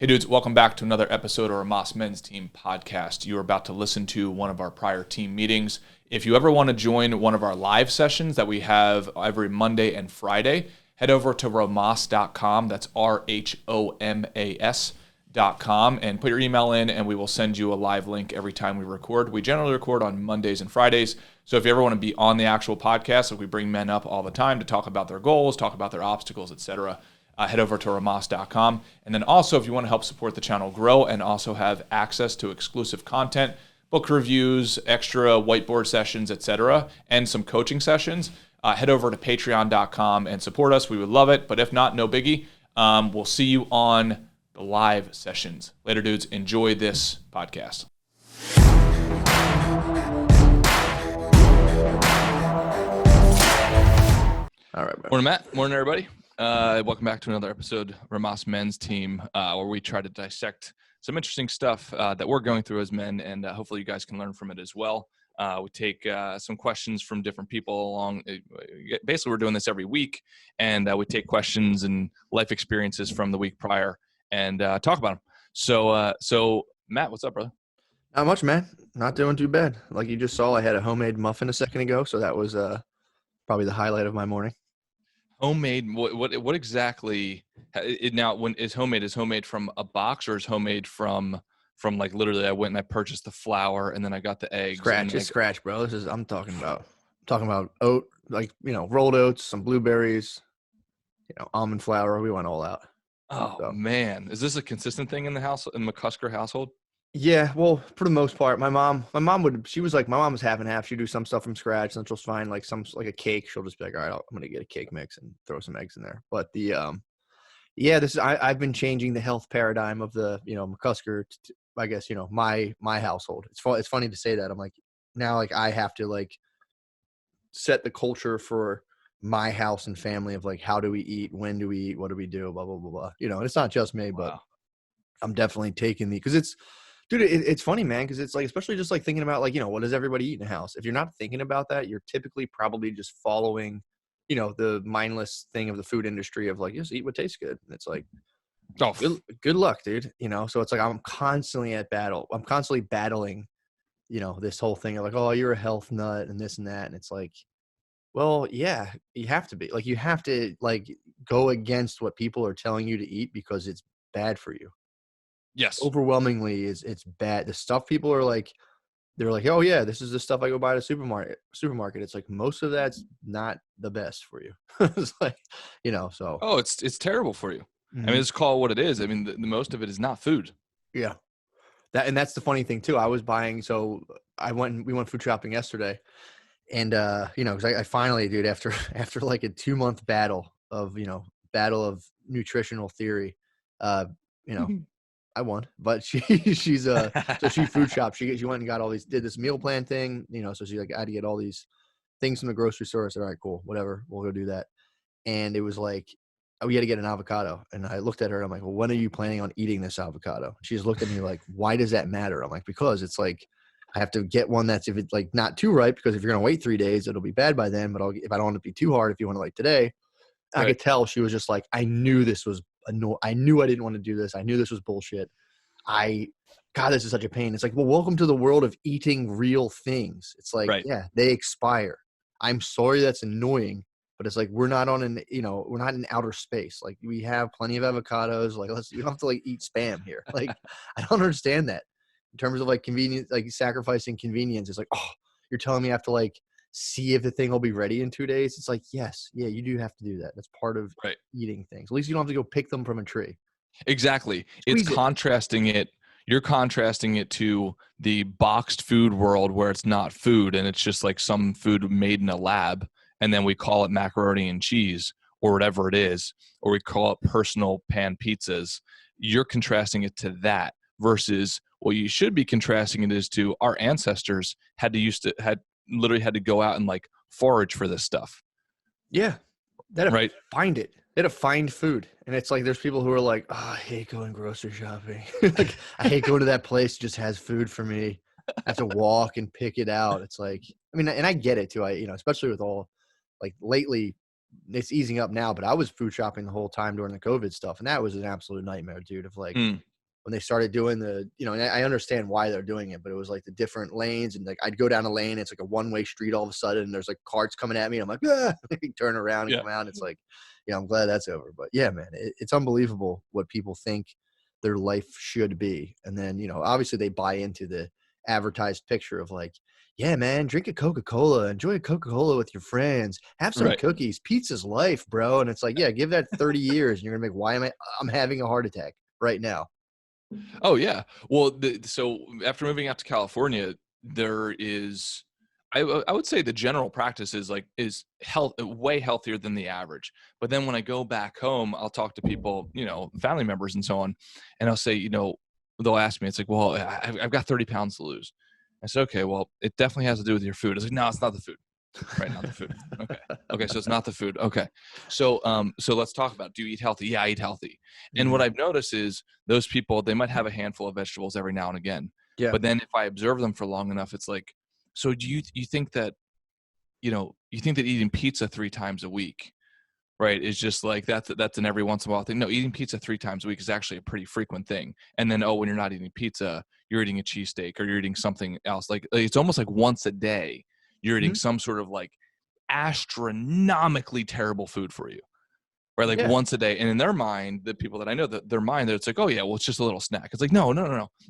Hey dudes, welcome back to another episode of our Rhomas Men's Team podcast. You are about to listen to one of our prior team meetings. If you ever want to join one of our live sessions that we have every Monday and Friday, head over to rhomas.com. That's RHOMAS.com and put your email in and we will send you a live link every time we record. We generally record on Mondays and Fridays. So if you ever want to be on the actual podcast, like we bring men up all the time to talk about their goals, talk about their obstacles, etc., head over to rhomas.com. And then also, if you want to help support the channel grow and also have access to exclusive content, book reviews, extra whiteboard sessions, etc., and some coaching sessions, head over to patreon.com and support us. We would love it. But if not, no biggie. We'll see you on the live sessions. Later, dudes. Enjoy this podcast. All right, bro. Morning, Matt. Morning, everybody. Welcome back to another episode of Rhomas Men's Team, where we try to dissect some interesting stuff that we're going through as men, and hopefully you guys can learn from it as well. We take some questions from different people along. Basically, we're doing this every week, and we take questions and life experiences from the week prior and talk about them. So Matt, what's up, brother? Not much, man. Not doing too bad. Like you just saw, I had a homemade muffin a second ago, so that was probably the highlight of my morning. Homemade, what exactly? Now, when is homemade from a box, or is homemade from like literally? I went and I purchased the flour, and then I got the eggs. Scratch, bro. I'm talking about oat, like rolled oats, some blueberries, almond flour. We went all out. Oh man, is this a consistent thing in the house, in McCusker household? Yeah, well, for the most part, my mom was half and half. She'd do some stuff from scratch, and she'll find like a cake. She'll just be like, all right, I'm gonna get a cake mix and throw some eggs in there. But I've been changing the health paradigm of the McCusker to, I guess my household. It's funny to say that. I'm like, now like I have to like set the culture for my house and family of like, how do we eat, when do we eat, what do we do, blah blah blah blah. And it's not just me, but I'm definitely taking because it's. Dude, it's funny, man, because it's like, especially just like thinking about like, what does everybody eat in a house? If you're not thinking about that, you're typically probably just following, the mindless thing of the food industry of like, just eat what tastes good. And it's like, good luck, dude. So it's like, I'm constantly at battle. I'm constantly battling, this whole thing of like, oh, you're a health nut and this and that. And it's like, well, yeah, you have to be. Like, you have to like go against what people are telling you to eat because it's bad for you. Yes. Overwhelmingly it's bad. The stuff people are like, they're like, oh yeah, this is the stuff I go buy at a supermarket. It's like, most of that's not the best for you. It's like, so. Oh, it's terrible for you. Mm-hmm. I mean, it's called what it is. I mean, the most of it is not food. Yeah. That's the funny thing too. I was buying, so we went food shopping yesterday and, cause I finally, dude, after like a 2-month battle of nutritional theory, Mm-hmm. I won, but she's so she food shop. She went and got all these, did this meal plan thing, so she's like, I had to get all these things from the grocery store. I said, all right, cool, whatever, we'll go do that. And it was like, we had to get an avocado. And I looked at her and I'm like, well, when are you planning on eating this avocado? She just looked at me like, why does that matter? I'm like, because it's like, I have to get one that's, if it's like not too ripe, because if you're going to wait 3 days, it'll be bad by then. But if I don't want it to be too hard, if you want to like today, right. I could tell she was just like, I knew this was I knew I didn't want to do this. I knew this was bullshit. God, this is such a pain. It's like, well, welcome to the world of eating real things. It's like, right. Yeah, they expire. I'm sorry that's annoying, but it's like, we're not in outer space. Like, we have plenty of avocados. Like, you don't have to like eat Spam here. Like, I don't understand that in terms of like convenience, like sacrificing convenience. It's like, oh, you're telling me I have to like see if the thing will be ready in 2 days. It's like, yes, yeah, you do have to do that. That's part of eating things. At least you don't have to go pick them from a tree. Exactly. You're contrasting it to the boxed food world where it's not food and it's just like some food made in a lab, and then we call it macaroni and cheese or whatever it is, or we call it personal pan pizzas. You're contrasting it to that versus what you should be contrasting it is to our ancestors had literally had to go out and like forage for this stuff. Yeah. They had to find it. They had to find food. And it's like, there's people who are like, oh, I hate going grocery shopping. Like, I hate going to that place that just has food for me. I have to walk and pick it out. It's like, I mean, and I get it too. Especially with all like lately, it's easing up now, but I was food shopping the whole time during the COVID stuff. And that was an absolute nightmare, dude, of like when they started doing the, and I understand why they're doing it, but it was like the different lanes, and like I'd go down a lane, it's like a one-way street all of a sudden, and there's like cars coming at me, and I'm like, ah! Turn around and come out. And it's like, I'm glad that's over. But yeah, man, it's unbelievable what people think their life should be. And then, obviously they buy into the advertised picture of like, yeah, man, drink a Coca-Cola, enjoy a Coca-Cola with your friends, have some cookies, pizza's life, bro. And it's like, yeah, give that 30 years and you're gonna make, I'm having a heart attack right now. Oh yeah. Well, so after moving out to California, there is, I would say the general practice is way healthier than the average. But then when I go back home, I'll talk to people, family members and so on, and I'll say, they'll ask me, it's like, well, I've got 30 pounds to lose. I said, okay, well, it definitely has to do with your food. It's like, no, it's not the food. Right, not the food. Okay, so it's not the food. Okay, so let's talk about, do you eat healthy? Yeah, I eat healthy. And what I've noticed is those people, they might have a handful of vegetables every now and again. Yeah. But then if I observe them for long enough, it's like, so do you think that, you think that eating pizza 3 times a week, right, is just like that's an every once in a while thing? No, eating pizza 3 times a week is actually a pretty frequent thing. And then, when you're not eating pizza, you're eating a cheesesteak or you're eating something else. Like it's almost like once a day you're eating some sort of like astronomically terrible food for you, right? Like once a day. And in their mind, the people that I know, their mind, it's like, oh yeah, well, it's just a little snack. It's like, no.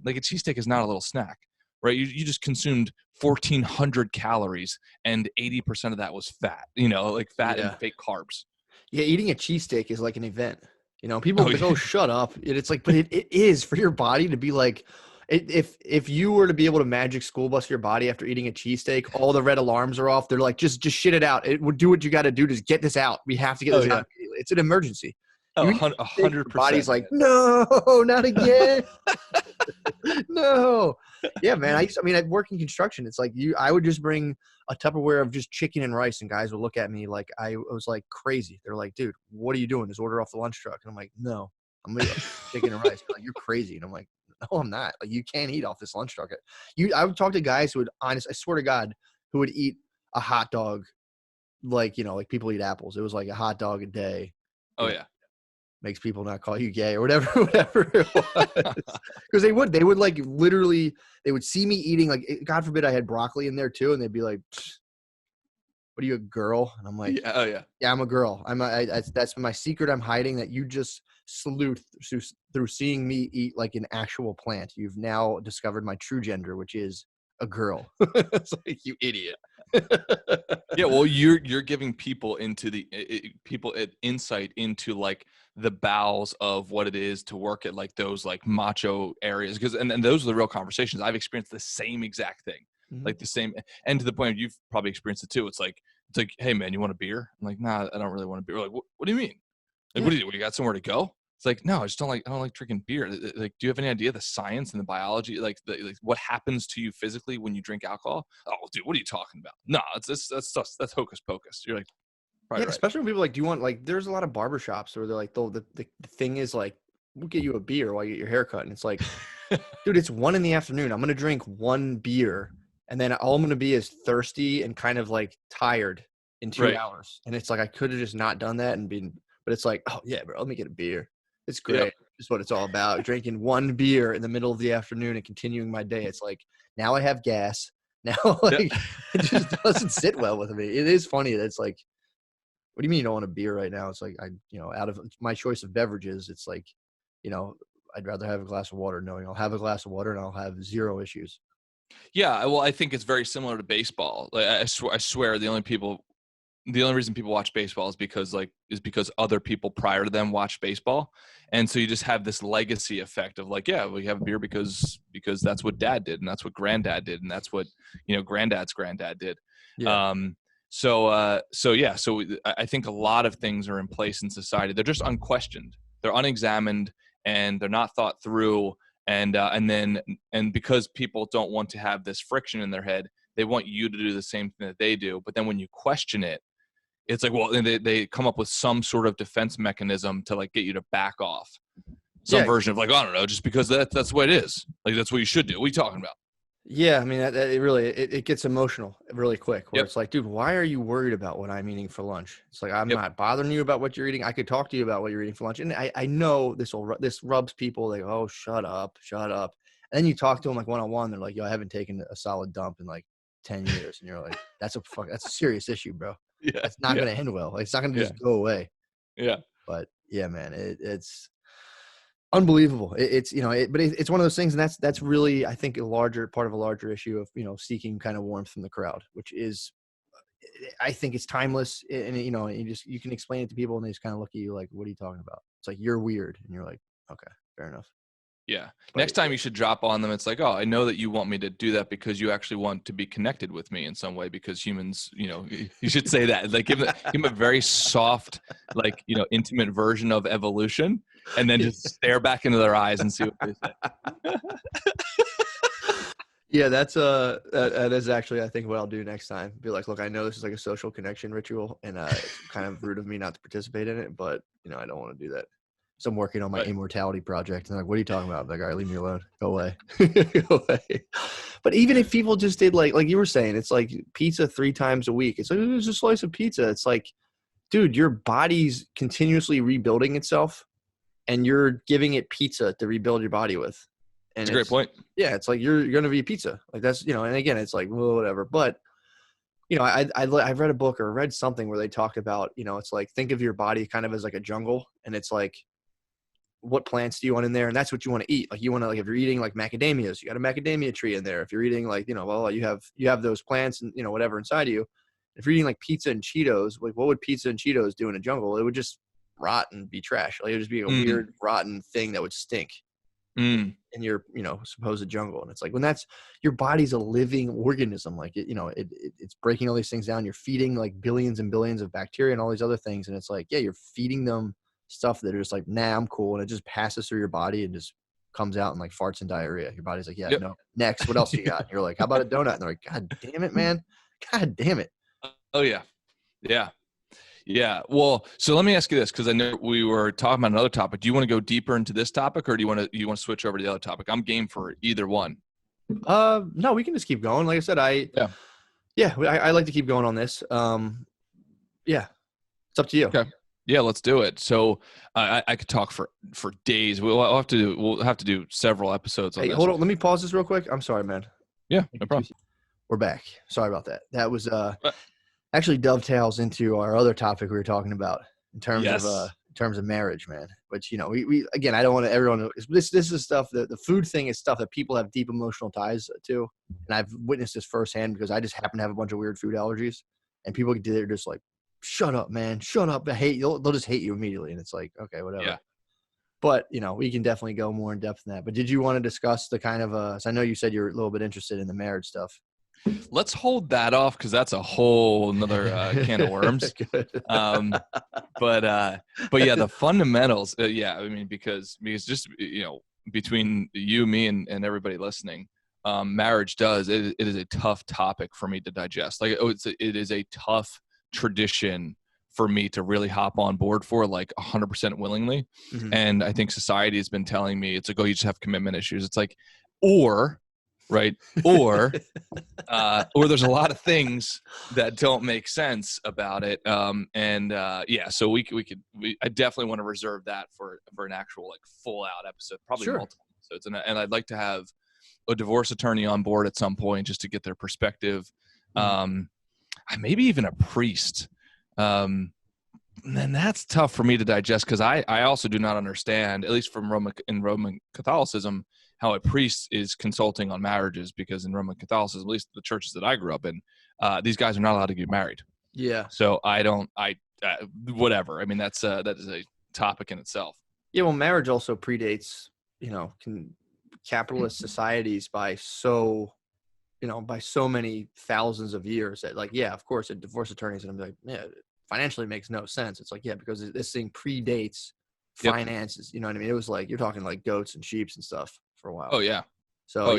Like a cheesesteak is not a little snack, right? You just consumed 1,400 calories and 80% of that was fat, like fat and fake carbs. Yeah, eating a cheesesteak is like an event. People are like, oh, shut up. It's like, but it is for your body to be like, if you were to be able to magic school bus your body after eating a cheesesteak, all the red alarms are off. They're like, just shit it out. It would do what you got to do to get this out. We have to get this out immediately. It's an emergency. 100%. Body's like, no, not again. No. Yeah, man. I work in construction. It's like I would just bring a Tupperware of just chicken and rice, and guys would look at me like I was like crazy. They're like, dude, what are you doing? Just order off the lunch truck. And I'm like, no, I'm gonna eat chicken and rice. They're like, you're crazy. And I'm like, no, I'm not. Like, you can't eat off this lunch truck. I would talk to guys who would I swear to God, who would eat a hot dog like people eat apples. It was like a hot dog a day. Oh yeah. Makes people not call you gay or whatever it was. Because they would like literally, they would see me eating, like, God forbid I had broccoli in there too, and they'd be like, what are you, a girl? And I'm like, yeah, I'm a girl. That's my secret I'm hiding, that you just salute through seeing me eat like an actual plant. You've now discovered my true gender, which is a girl. It's like, you idiot. Yeah, well, you're giving people insight into like the bowels of what it is to work at like those like macho areas, because and those are the real conversations. I've experienced the same exact thing, like the same, and to the point you've probably experienced it too. It's like, hey man, you want a beer? I'm like, nah, I don't really want a beer. Like, what do you mean? Like, what do you do? What, you got somewhere to go? It's like, no, I don't like drinking beer. Like, do you have any idea the science and the biology, like what happens to you physically when you drink alcohol? Oh, dude, what are you talking about? No, that's hocus pocus. You're like, right. Especially when people like, do you want, like, there's a lot of barbershops where they're like, the thing is like, we'll get you a beer while you get your hair cut. And it's like, dude, it's 1 PM. I'm going to drink 1 beer. And then all I'm going to be is thirsty and kind of like tired in 2 hours. And it's like, I could have just not done that but it's like, oh yeah, bro, let me get a beer. It's great. Yep. It's what it's all about. Drinking 1 beer in the middle of the afternoon and continuing my day. It's like, now I have gas. Now, like, it just doesn't sit well with me. It is funny that it's like, what do you mean you don't want a beer right now? It's like, out of my choice of beverages, it's like, I'd rather have a glass of water, knowing I'll have a glass of water and I'll have 0 issues. Yeah, well, I think it's very similar to baseball. Like, I swear the only reason people watch baseball is because other people prior to them watched baseball. And so you just have this legacy effect of like, yeah, we have a beer because that's what dad did, and that's what granddad did, and that's what, granddad's granddad did. Yeah. So I think a lot of things are in place in society. They're just unquestioned. They're unexamined, and they're not thought through. And because people don't want to have this friction in their head, they want you to do the same thing that they do. But then when you question it, it's like, well, they come up with some sort of defense mechanism to like get you to back off. Some version of like, I don't know, just because that's the way it is. Like, that's what you should do. What are you talking about? Yeah, I mean, it really it gets emotional really quick. Where Yep. it's like, dude, why are you worried about what I'm eating for lunch? It's like I'm Yep. not bothering you about what you're eating. I could talk to you about what you're eating for lunch, and I know this rubs people. Like, oh, shut up, shut up. And then you talk to them like one on one. They're like, yo, I haven't taken a solid dump in like 10 years, and you're like, that's a serious issue, bro. Yeah. That's not Yeah. gonna end well. Like, it's not gonna Yeah. just go away. Yeah. But yeah, man, it's unbelievable. It's but it's one of those things, and that's really, I think, a larger part of a larger issue of seeking kind of warmth from the crowd, which is, I think, it's timeless. And you can explain it to people, and they just kind of look at you like, "What are you talking about?" It's like, you're weird, and you're like, "Okay, fair enough." Yeah. But Next time you should drop on them. It's like, oh, I know that you want me to do that because you actually want to be connected with me in some way, because humans, you should say that. Like give them a very soft, like, intimate version of evolution, and then just stare back into their eyes and see what they say. yeah, that is actually, I think, what I'll do next time. Be like, look, I know this is like a social connection ritual, and it's kind of rude of me not to participate in it, but I don't want to do that. So I'm working on my Right. immortality project, and they're like, what are you talking about? I'm like, all right, leave me alone. Go away. Go away. But even if people just did like you were saying, it's like pizza 3 times a week. It's like, it's a slice of pizza. It's like, dude, your body's continuously rebuilding itself, and you're giving it pizza to rebuild your body with. And That's a great point. yeah, it's like you're going to be pizza. Like that's, and again, it's like, well, whatever. But, I've read a book or read something where they talk about, it's like, think of your body kind of as like a jungle. And it's like, what plants do you want in there? And that's what you want to eat. Like you want to, like, if you're eating like macadamias, you got a macadamia tree in there. If you're eating like, well, you have those plants and, whatever inside of you. If you're eating like pizza and Cheetos, like what would pizza and Cheetos do in a jungle? It would just rot and be trash. Like it would just be a weird, rotten thing that would stink in your, supposed jungle. And it's like, when that's, your body's a living organism. Like it's breaking all these things down. You're feeding like billions and billions of bacteria and all these other things. And it's like, yeah, you're feeding them stuff that are just like, nah, I'm cool. And it just passes through your body and just comes out and like farts and diarrhea. Your body's like, yeah, Yep. no, next, what else you got? And you're like, how about a donut? And they're like, God damn it, man. God damn it. Oh yeah. Yeah. Yeah. Well, so let me ask you this, because I know we were talking about another topic. Do you want to go deeper into this topic, or do you want to switch over to the other topic? I'm game for either one. No, we can just keep going. Like I said, I like to keep going on this. Yeah, it's up to you. Okay. Yeah, let's do it. So I could talk for days. We'll have to do several episodes on Hey, this. hold on. Let me pause this real quick. I'm sorry, man. Yeah, no problem. We're back. Sorry about that. That was actually dovetails into our other topic we were talking about in terms of marriage, man. Which, we again, I don't want everyone to, this is stuff that the food thing is stuff that people have deep emotional ties to, and I've witnessed this firsthand because I just happen to have a bunch of weird food allergies, and people they're just like, shut up, man, shut up. I hate you. They'll just hate you immediately, and it's like, okay, whatever. Yeah. But we can definitely go more in depth in that. But did you want to discuss the kind of so I know you said you're a little bit interested in the marriage stuff. Let's hold that off, because that's a whole another can of worms. But yeah, the fundamentals. I mean, because just between you, me, and everybody listening, marriage it is a tough topic for me to digest. Like it is a tough tradition for me to really hop on board for, like 100% willingly. Mm-hmm. And I think society has been telling me it's like, oh, you just have commitment issues. It's like, or there's a lot of things that don't make sense about it. So I definitely want to reserve that for an actual, like, full out episode, probably multiple episodes. And I'd like to have a divorce attorney on board at some point just to get their perspective. Maybe even a priest. And that's tough for me to digest, because I also do not understand, at least from Roman Catholicism, how a priest is consulting on marriages, because in Roman Catholicism, at least the churches that I grew up in, these guys are not allowed to get married. Yeah. So whatever. I mean, that is a topic in itself. Yeah. Well, marriage also predates, capitalist societies by so many thousands of years that, like, yeah, of course, a divorce attorney is going to be like, yeah, financially makes no sense. It's like, yeah, because this thing predates finances. You know what I mean? It was like, you're talking like goats and sheep and stuff for a while. Oh yeah. So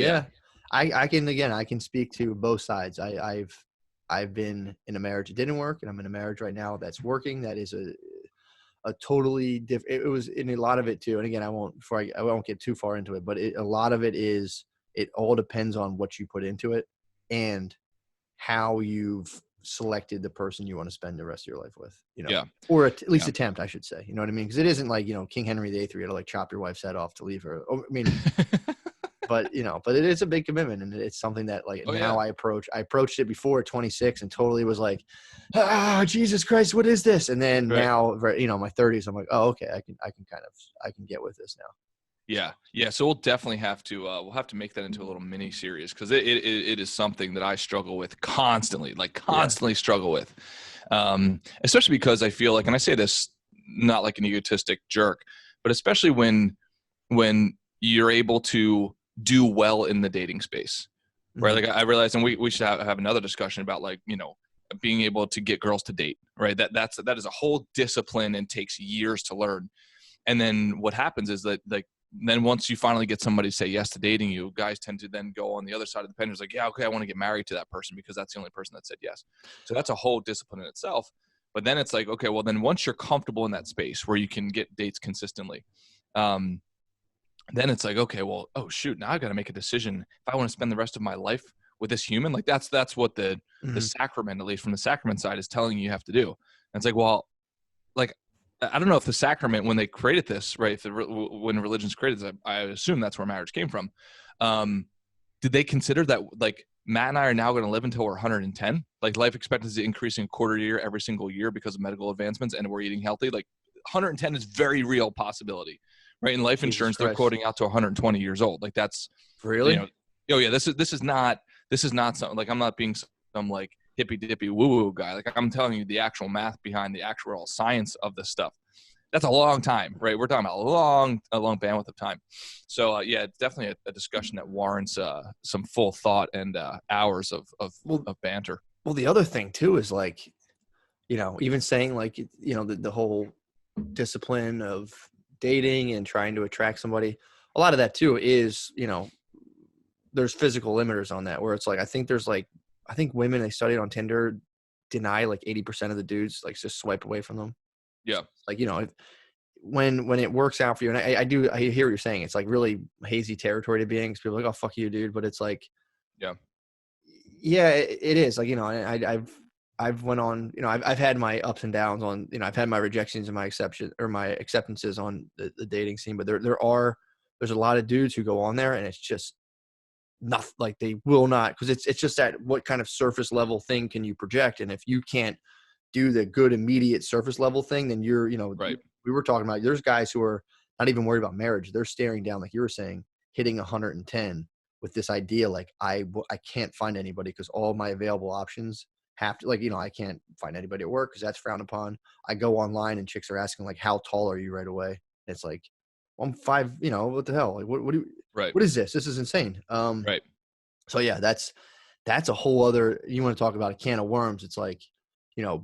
I can speak to both sides. I've been in a marriage that didn't work, and I'm in a marriage right now that's working. That is a totally different. It was in a lot of it too. And again, I won't get too far into it, but a lot of it is it all depends on what you put into it and how you've selected the person you want to spend the rest of your life with, Yeah. or at least attempt, I should say, you know what I mean? Because it isn't like, King Henry VIII, where you had to like chop your wife's head off to leave her. I mean, but it is a big commitment, and it's something that like now I approached it before at 26 and totally was like, Jesus Christ, what is this? And then now, my 30s, I'm like, oh, okay, I can get with this now. Yeah. So we'll definitely have to make that into a little mini series, because it is something that I struggle with constantly, struggle with, especially because I feel like, and I say this not like an egotistic jerk, but especially when you're able to do well in the dating space, right? Like I realize, and we should have another discussion about like, being able to get girls to date, right? That is a whole discipline and takes years to learn. And then what happens is that, like, then once you finally get somebody to say yes to dating you, guys tend to then go on the other side of the pendulum. It's like, yeah, okay, I want to get married to that person because that's the only person that said yes. So that's a whole discipline in itself. But then it's like, okay, well then once you're comfortable in that space where you can get dates consistently, then it's like, okay, well, oh shoot, now I got to make a decision if I want to spend the rest of my life with this human. Like that's what the sacrament, at least from the sacrament side, is telling you have to do. And it's like, well, like, I don't know if the sacrament, when they created this, right, when religions created this, I assume that's where marriage came from. Did they consider that, like, Matt and I are now going to live until we're 110, like life expectancy increasing a quarter year every single year because of medical advancements, and we're eating healthy? Like 110 is very real possibility, right? In life insurance, they're quoting out to 120 years old. Like that's really, oh yeah, this is not something, like, I'm not being some like hippy dippy woo woo guy. Like I'm telling you the actual math behind the actual science of this stuff. That's a long time, right? We're talking about a long bandwidth of time. So yeah, it's definitely a discussion that warrants some full thought and hours of banter. Well, the other thing too is like, even saying like, the whole discipline of dating and trying to attract somebody, a lot of that too is, there's physical limiters on that, where it's like, I think women, they studied on Tinder, deny like 80% of the dudes, like just swipe away from them. Yeah. Like, when it works out for you, and I hear what you're saying. It's like really hazy territory to be in, because people are like, oh, fuck you, dude. But it's like, yeah, it is like, I've went on, I've had my ups and downs on, I've had my rejections and my acceptances on the dating scene, but there's a lot of dudes who go on there and it's just not like, they will not, because it's just that what kind of surface level thing can you project? And if you can't do the good immediate surface level thing, then you're, right. We were talking about, there's guys who are not even worried about marriage. They're staring down, like you were saying, hitting 110 with this idea, like I can't find anybody because all my available options have to, like, I can't find anybody at work because that's frowned upon. I go online and chicks are asking like, how tall are you right away? And it's like, well, I'm 5, what the hell? Like, what do you, right. What is this? This is insane. Right. So yeah, that's a whole other, you want to talk about a can of worms. It's like,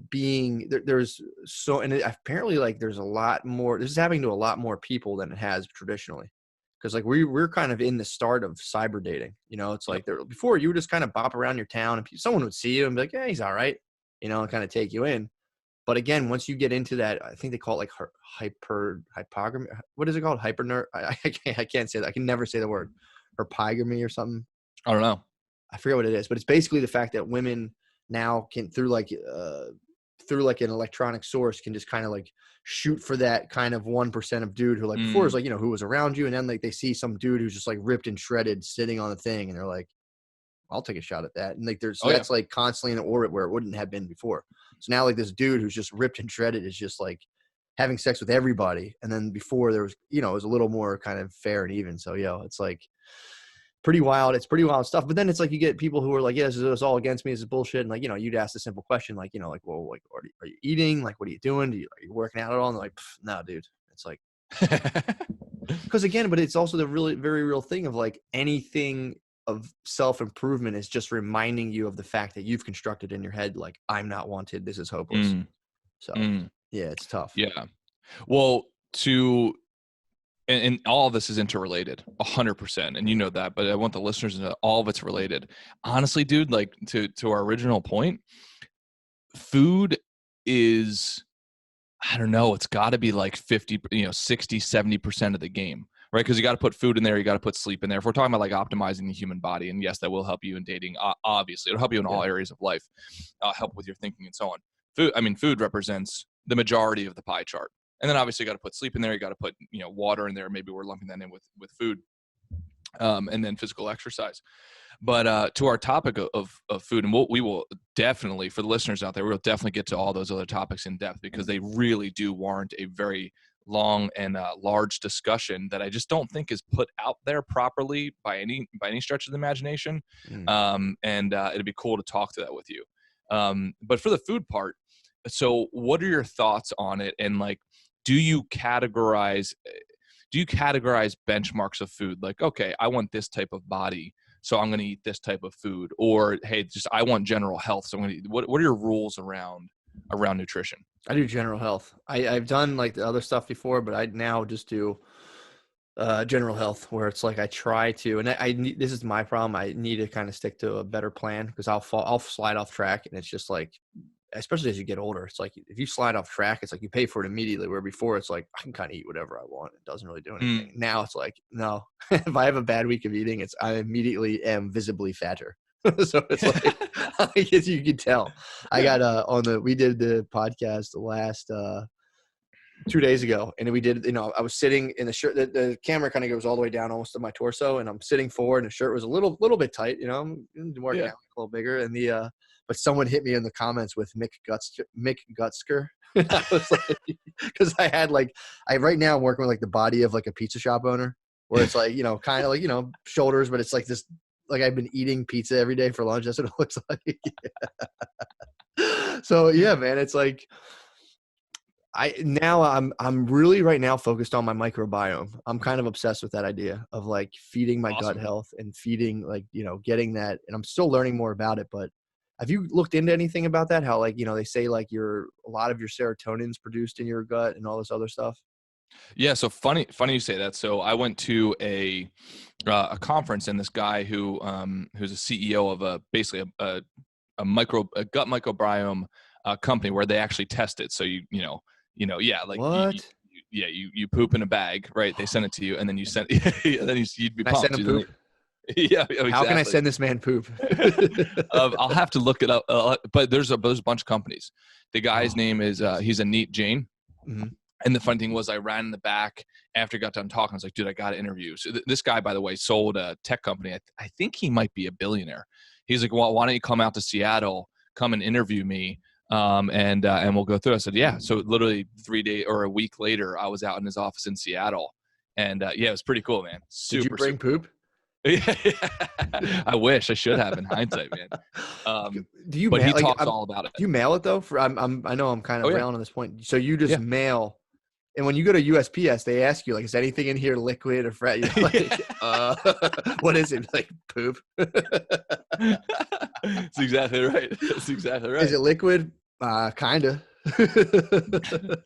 being there, there's so, and apparently like there's a lot more, this is happening to a lot more people than it has traditionally. Cause like we're kind of in the start of cyber dating, it's like before you would just kind of bop around your town and someone would see you and be like, hey, he's all right, and kind of take you in. But again, once you get into that, I think they call it like hypogamy. What is it called? I can't say that. I can never say the word hypogamy or something. I don't know. I forget what it is, but it's basically the fact that women now can, through like an electronic source, can just kind of like shoot for that kind of 1% of dude who, like, before was like, who was around you. And then like they see some dude who's just like ripped and shredded sitting on the thing. And they're like, I'll take a shot at that. And like, that's like constantly in the orbit where it wouldn't have been before. So now like this dude who's just ripped and shredded is just like having sex with everybody. And then before there was, it was a little more kind of fair and even. So, it's like, pretty wild. It's pretty wild stuff. But then it's like you get people who are like, yeah, this is all against me. This is bullshit. And like, you'd ask the simple question, like, like, well, like, are you eating? Like, what are you doing? Are you working out at all? And they're like, no, dude. It's like, because again, but it's also the really very real thing of like, anything of self-improvement is just reminding you of the fact that you've constructed in your head, like, I'm not wanted. This is hopeless. So yeah, it's tough. Yeah. Well, and all of this is interrelated 100%. And you know that, but I want the listeners to know all of it's related. Honestly, dude, like to our original point, food is, I don't know, it's got to be like 50, 60, 70% of the game, right? Because you got to put food in there, you got to put sleep in there. If we're talking about like optimizing the human body, and yes, that will help you in dating. Obviously, it'll help you in all areas of life, help with your thinking and so on. Food represents the majority of the pie chart. And then obviously you got to put sleep in there. You got to put, water in there. Maybe we're lumping that in with food, and then physical exercise. But to our topic of food, and we will definitely, for the listeners out there, we'll definitely get to all those other topics in depth, because they really do warrant a very long and large discussion that I just don't think is put out there properly by any stretch of the imagination. And it'd be cool to talk to that with you. But for the food part, so what are your thoughts on it? And like, do you categorize benchmarks of food? Like, okay, I want this type of body, so I'm going to eat this type of food. Or, hey, just I want general health, so I'm going to eat. What are your rules around nutrition? I do general health. I've done like the other stuff before, but I now just do general health, where it's like I try to, and I need, this is my problem. I need to kind of stick to a better plan, because I'll slide off track, and it's just like, especially as you get older, it's like if you slide off track, it's like you pay for it immediately. Where before it's like I can kind of eat whatever I want. It doesn't really do anything. Now it's like, no, if I have a bad week of eating, I immediately am visibly fatter. So it's like, as you can tell, I got we did the podcast the last 2 days ago, and we did, I was sitting in the shirt, the camera kind of goes all the way down almost to my torso, and I'm sitting forward, and the shirt was a little bit tight, I'm working out a little bigger, and but someone hit me in the comments with Mick Gutsker. I was like, because right now I'm working with like the body of like a pizza shop owner, where it's like, kind of like, shoulders, but it's like this, like I've been eating pizza every day for lunch. That's what it looks like. So yeah, man, it's like, I'm really right now focused on my microbiome. I'm kind of obsessed with that idea of like feeding my gut health and feeding like, getting that, and I'm still learning more about it. But have you looked into anything about that? How like, they say like a lot of your serotonin's produced in your gut and all this other stuff? Yeah. So funny you say that. So I went to a conference, and this guy who's a CEO of basically a gut microbiome company, where they actually test it. So like what? You poop in a bag, right? They send it to you, and then you send, and then you'd be pumped. I send him poop? Yeah, exactly. How can I send this man poop? I'll have to look it up. But there's a bunch of companies. The guy's name is he's Aneet Jain. Mm-hmm. And the funny thing was, I ran in the back after I got done talking. I was like, dude, I got to interview. So this guy, by the way, sold a tech company. I think he might be a billionaire. He's like, well, why don't you come out to Seattle, come and interview me, and we'll go through. I said, yeah. So literally 3 days or a week later, I was out in his office in Seattle. And yeah, it was pretty cool, man. Did you bring poop? Yeah. I wish I should have in hindsight, man. Do you? But he talks all about it. Do you mail it though? I know I'm kind of railing on this point. So you just mail, and when you go to USPS, they ask you like, "Is anything in here liquid or fresh?" What is it? Like poop? That's exactly right. Is it liquid? Kinda.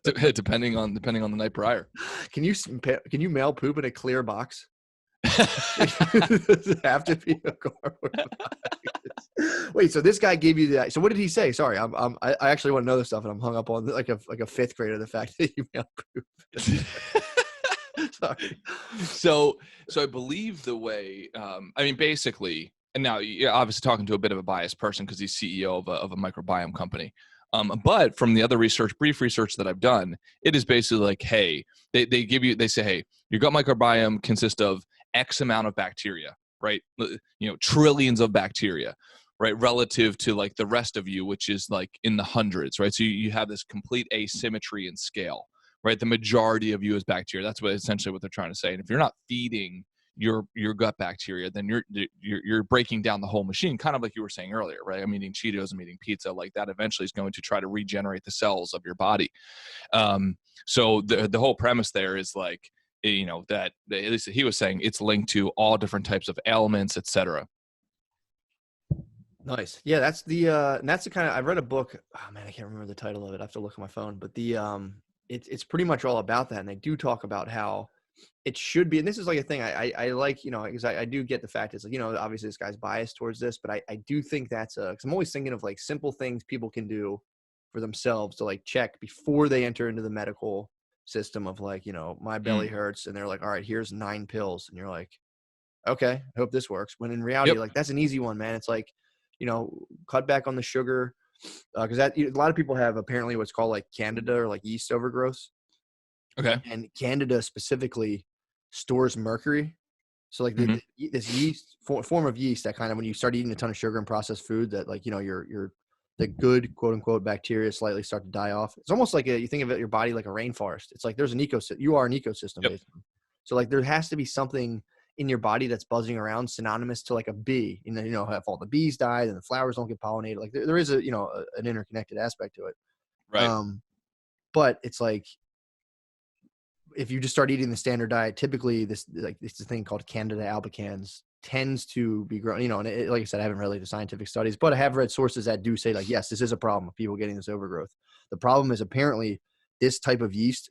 Depending on the night prior. Can you mail poop in a clear box? Does it have to be a cardboard box? Wait, so this guy gave you that? So what did he say? Sorry, I actually want to know this stuff, and I'm hung up on like a fifth grader, the fact that you mail poop. Sorry. So I believe the way, basically, and now you're obviously talking to a bit of a biased person because he's CEO of a microbiome company. But from the other brief research that I've done, it is basically like, hey, they say, hey, your gut microbiome consists of X amount of bacteria, right? Trillions of bacteria, right? Relative to like the rest of you, which is like in the hundreds, right? So you have this complete asymmetry in scale, right? The majority of you is bacteria. That's essentially what they're trying to say. And if you're not feeding your gut bacteria, then you're breaking down the whole machine, kind of like you were saying earlier, right? I'm eating Cheetos, I'm eating pizza, like that eventually is going to try to regenerate the cells of your body. So the whole premise there is like, that at least he was saying it's linked to all different types of ailments, etc. Nice. Yeah, that's the kind of, I read a book. Oh man, I can't remember the title of it. I have to look at my phone, but it's pretty much all about that. And they do talk about how it should be. And this is like a thing I like, because I do get the fact it's like, obviously this guy's biased towards this, but I do think that's because I'm always thinking of like simple things people can do for themselves to like check before they enter into the medical system of like, my belly hurts, and they're like, all right, here's 9 pills. And you're like, okay, I hope this works. When in reality, Yep. like, that's an easy one, man. It's like, cut back on the sugar. Cause a lot of people have apparently what's called like candida or like yeast overgrowth. Okay. And candida specifically stores mercury. So like Mhm. this yeast form of yeast that kind of, when you start eating a ton of sugar and processed food, that like, your the good quote unquote bacteria slightly start to die off. It's almost like you think of it, your body like a rainforest. It's like there's an ecosystem. You are an ecosystem Yep. basically. So like there has to be something in your body that's buzzing around synonymous to like a bee. And then, if all the bees die, then the flowers don't get pollinated. Like there is an interconnected aspect to it. Right. But it's like, if you just start eating the standard diet, typically this a thing called Candida albicans tends to be grown, and like I said, I haven't read the scientific studies, but I have read sources that do say like, yes, this is a problem of people getting this overgrowth. The problem is apparently this type of yeast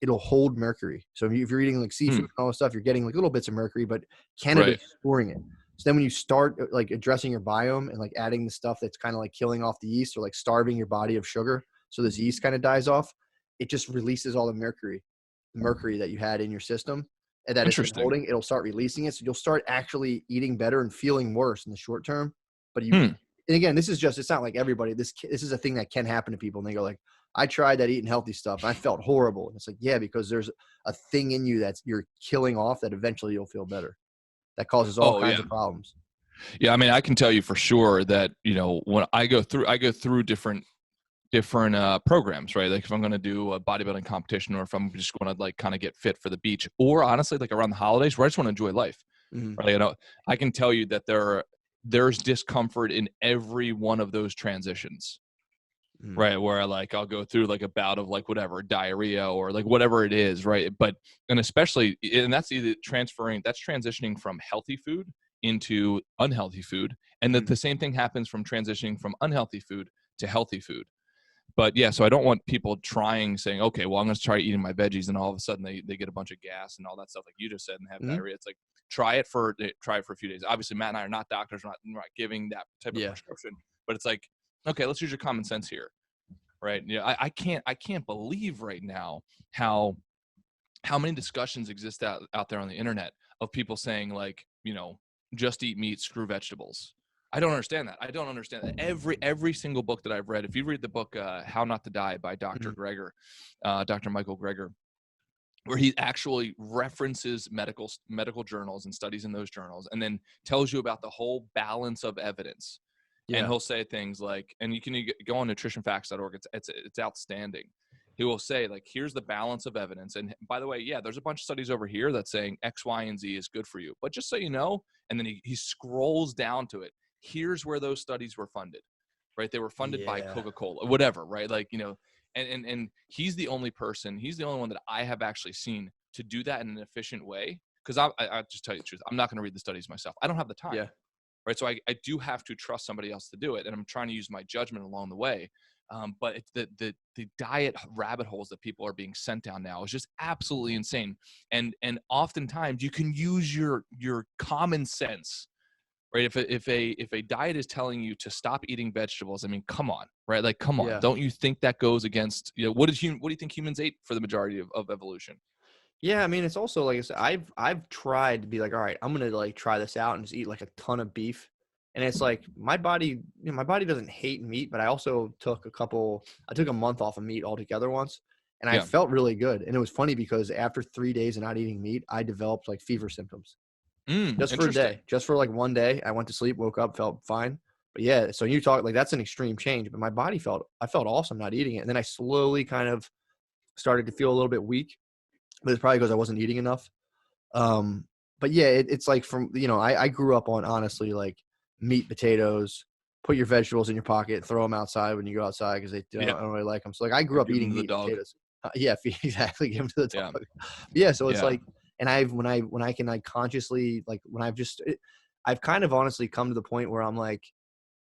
it'll hold mercury. So if you're eating like seafood and all this stuff, you're getting like little bits of mercury, but Canada is storing it. So then when you start like addressing your biome and like adding the stuff that's kind of like killing off the yeast or like starving your body of sugar, so this yeast kind of dies off, it just releases all the mercury that you had in your system and that it's been Interesting. holding. It'll start releasing it. So you'll start actually eating better and feeling worse in the short term. But and again, it's not like everybody, this is a thing that can happen to people. And they go like, I tried that eating healthy stuff and I felt horrible. And it's like, yeah, because there's a thing in you you're killing off that eventually you'll feel better. That causes all kinds of problems. Yeah. I mean, I can tell you for sure that, when I go through different programs, right? Like if I'm going to do a bodybuilding competition, or if I'm just going to like kind of get fit for the beach, or honestly, like around the holidays where I just want to enjoy life, right? I can tell you that there's discomfort in every one of those transitions, right? Where like I'll go through like a bout of like whatever diarrhea or like whatever it is, right? And especially, and that's transitioning from healthy food into unhealthy food, and that the same thing happens from transitioning from unhealthy food to healthy food. But yeah, so I don't want people saying, okay, well, I'm going to try eating my veggies, and all of a sudden they get a bunch of gas and all that stuff, like you just said, and have diarrhea. It's like, try it for a few days. Obviously, Matt and I are not doctors, we're not giving that type of prescription, but it's like, okay, let's use your common sense here, right? I can't believe right now how many discussions exist out there on the internet of people saying like, just eat meat, screw vegetables. I don't understand that. Every single book that I've read, if you read the book How Not to Die by Dr. Dr. Michael Greger, where he actually references medical journals and studies in those journals, and then tells you about the whole balance of evidence. And he'll say things like, and you can go on nutritionfacts.org. It's outstanding. He will say like, here's the balance of evidence. And by the way, yeah, there's a bunch of studies over here that's saying X, Y, and Z is good for you. But just so you know, and then he scrolls down to it. Here's where those studies were funded, right? They were funded by Coca-Cola, whatever, right? Like, and he's the only one that I have actually seen to do that in an efficient way. Because I just tell you the truth, I'm not going to read the studies myself. I don't have the time. Yeah. Right. So I do have to trust somebody else to do it. And I'm trying to use my judgment along the way. But it's the diet rabbit holes that people are being sent down now is just absolutely insane. And oftentimes you can use your common sense, right? If a diet is telling you to stop eating vegetables, I mean, come on, right? Like, come on. Don't you think that goes against, what do you think humans ate for the majority of evolution? Yeah, I mean, it's also like I said, I've tried to be like, all right, I'm gonna like try this out and just eat like a ton of beef, and it's like my body, my body doesn't hate meat, but I also took a month off of meat altogether once, and I felt really good. And it was funny because after 3 days of not eating meat, I developed like fever symptoms just for a day, just for like one day. I went to sleep, woke up, felt fine. But yeah, so you talk like that's an extreme change, but my body I felt awesome not eating it, and then I slowly kind of started to feel a little bit weak, but it's probably because I wasn't eating enough. But yeah, it's like I grew up on honestly like meat, potatoes, put your vegetables in your pocket, throw them outside when you go outside because I don't really like them. So like I grew up eating meat and potatoes. Exactly. Give them to the dog. So it's like, and when I can like consciously like when I've kind of honestly come to the point where I'm like,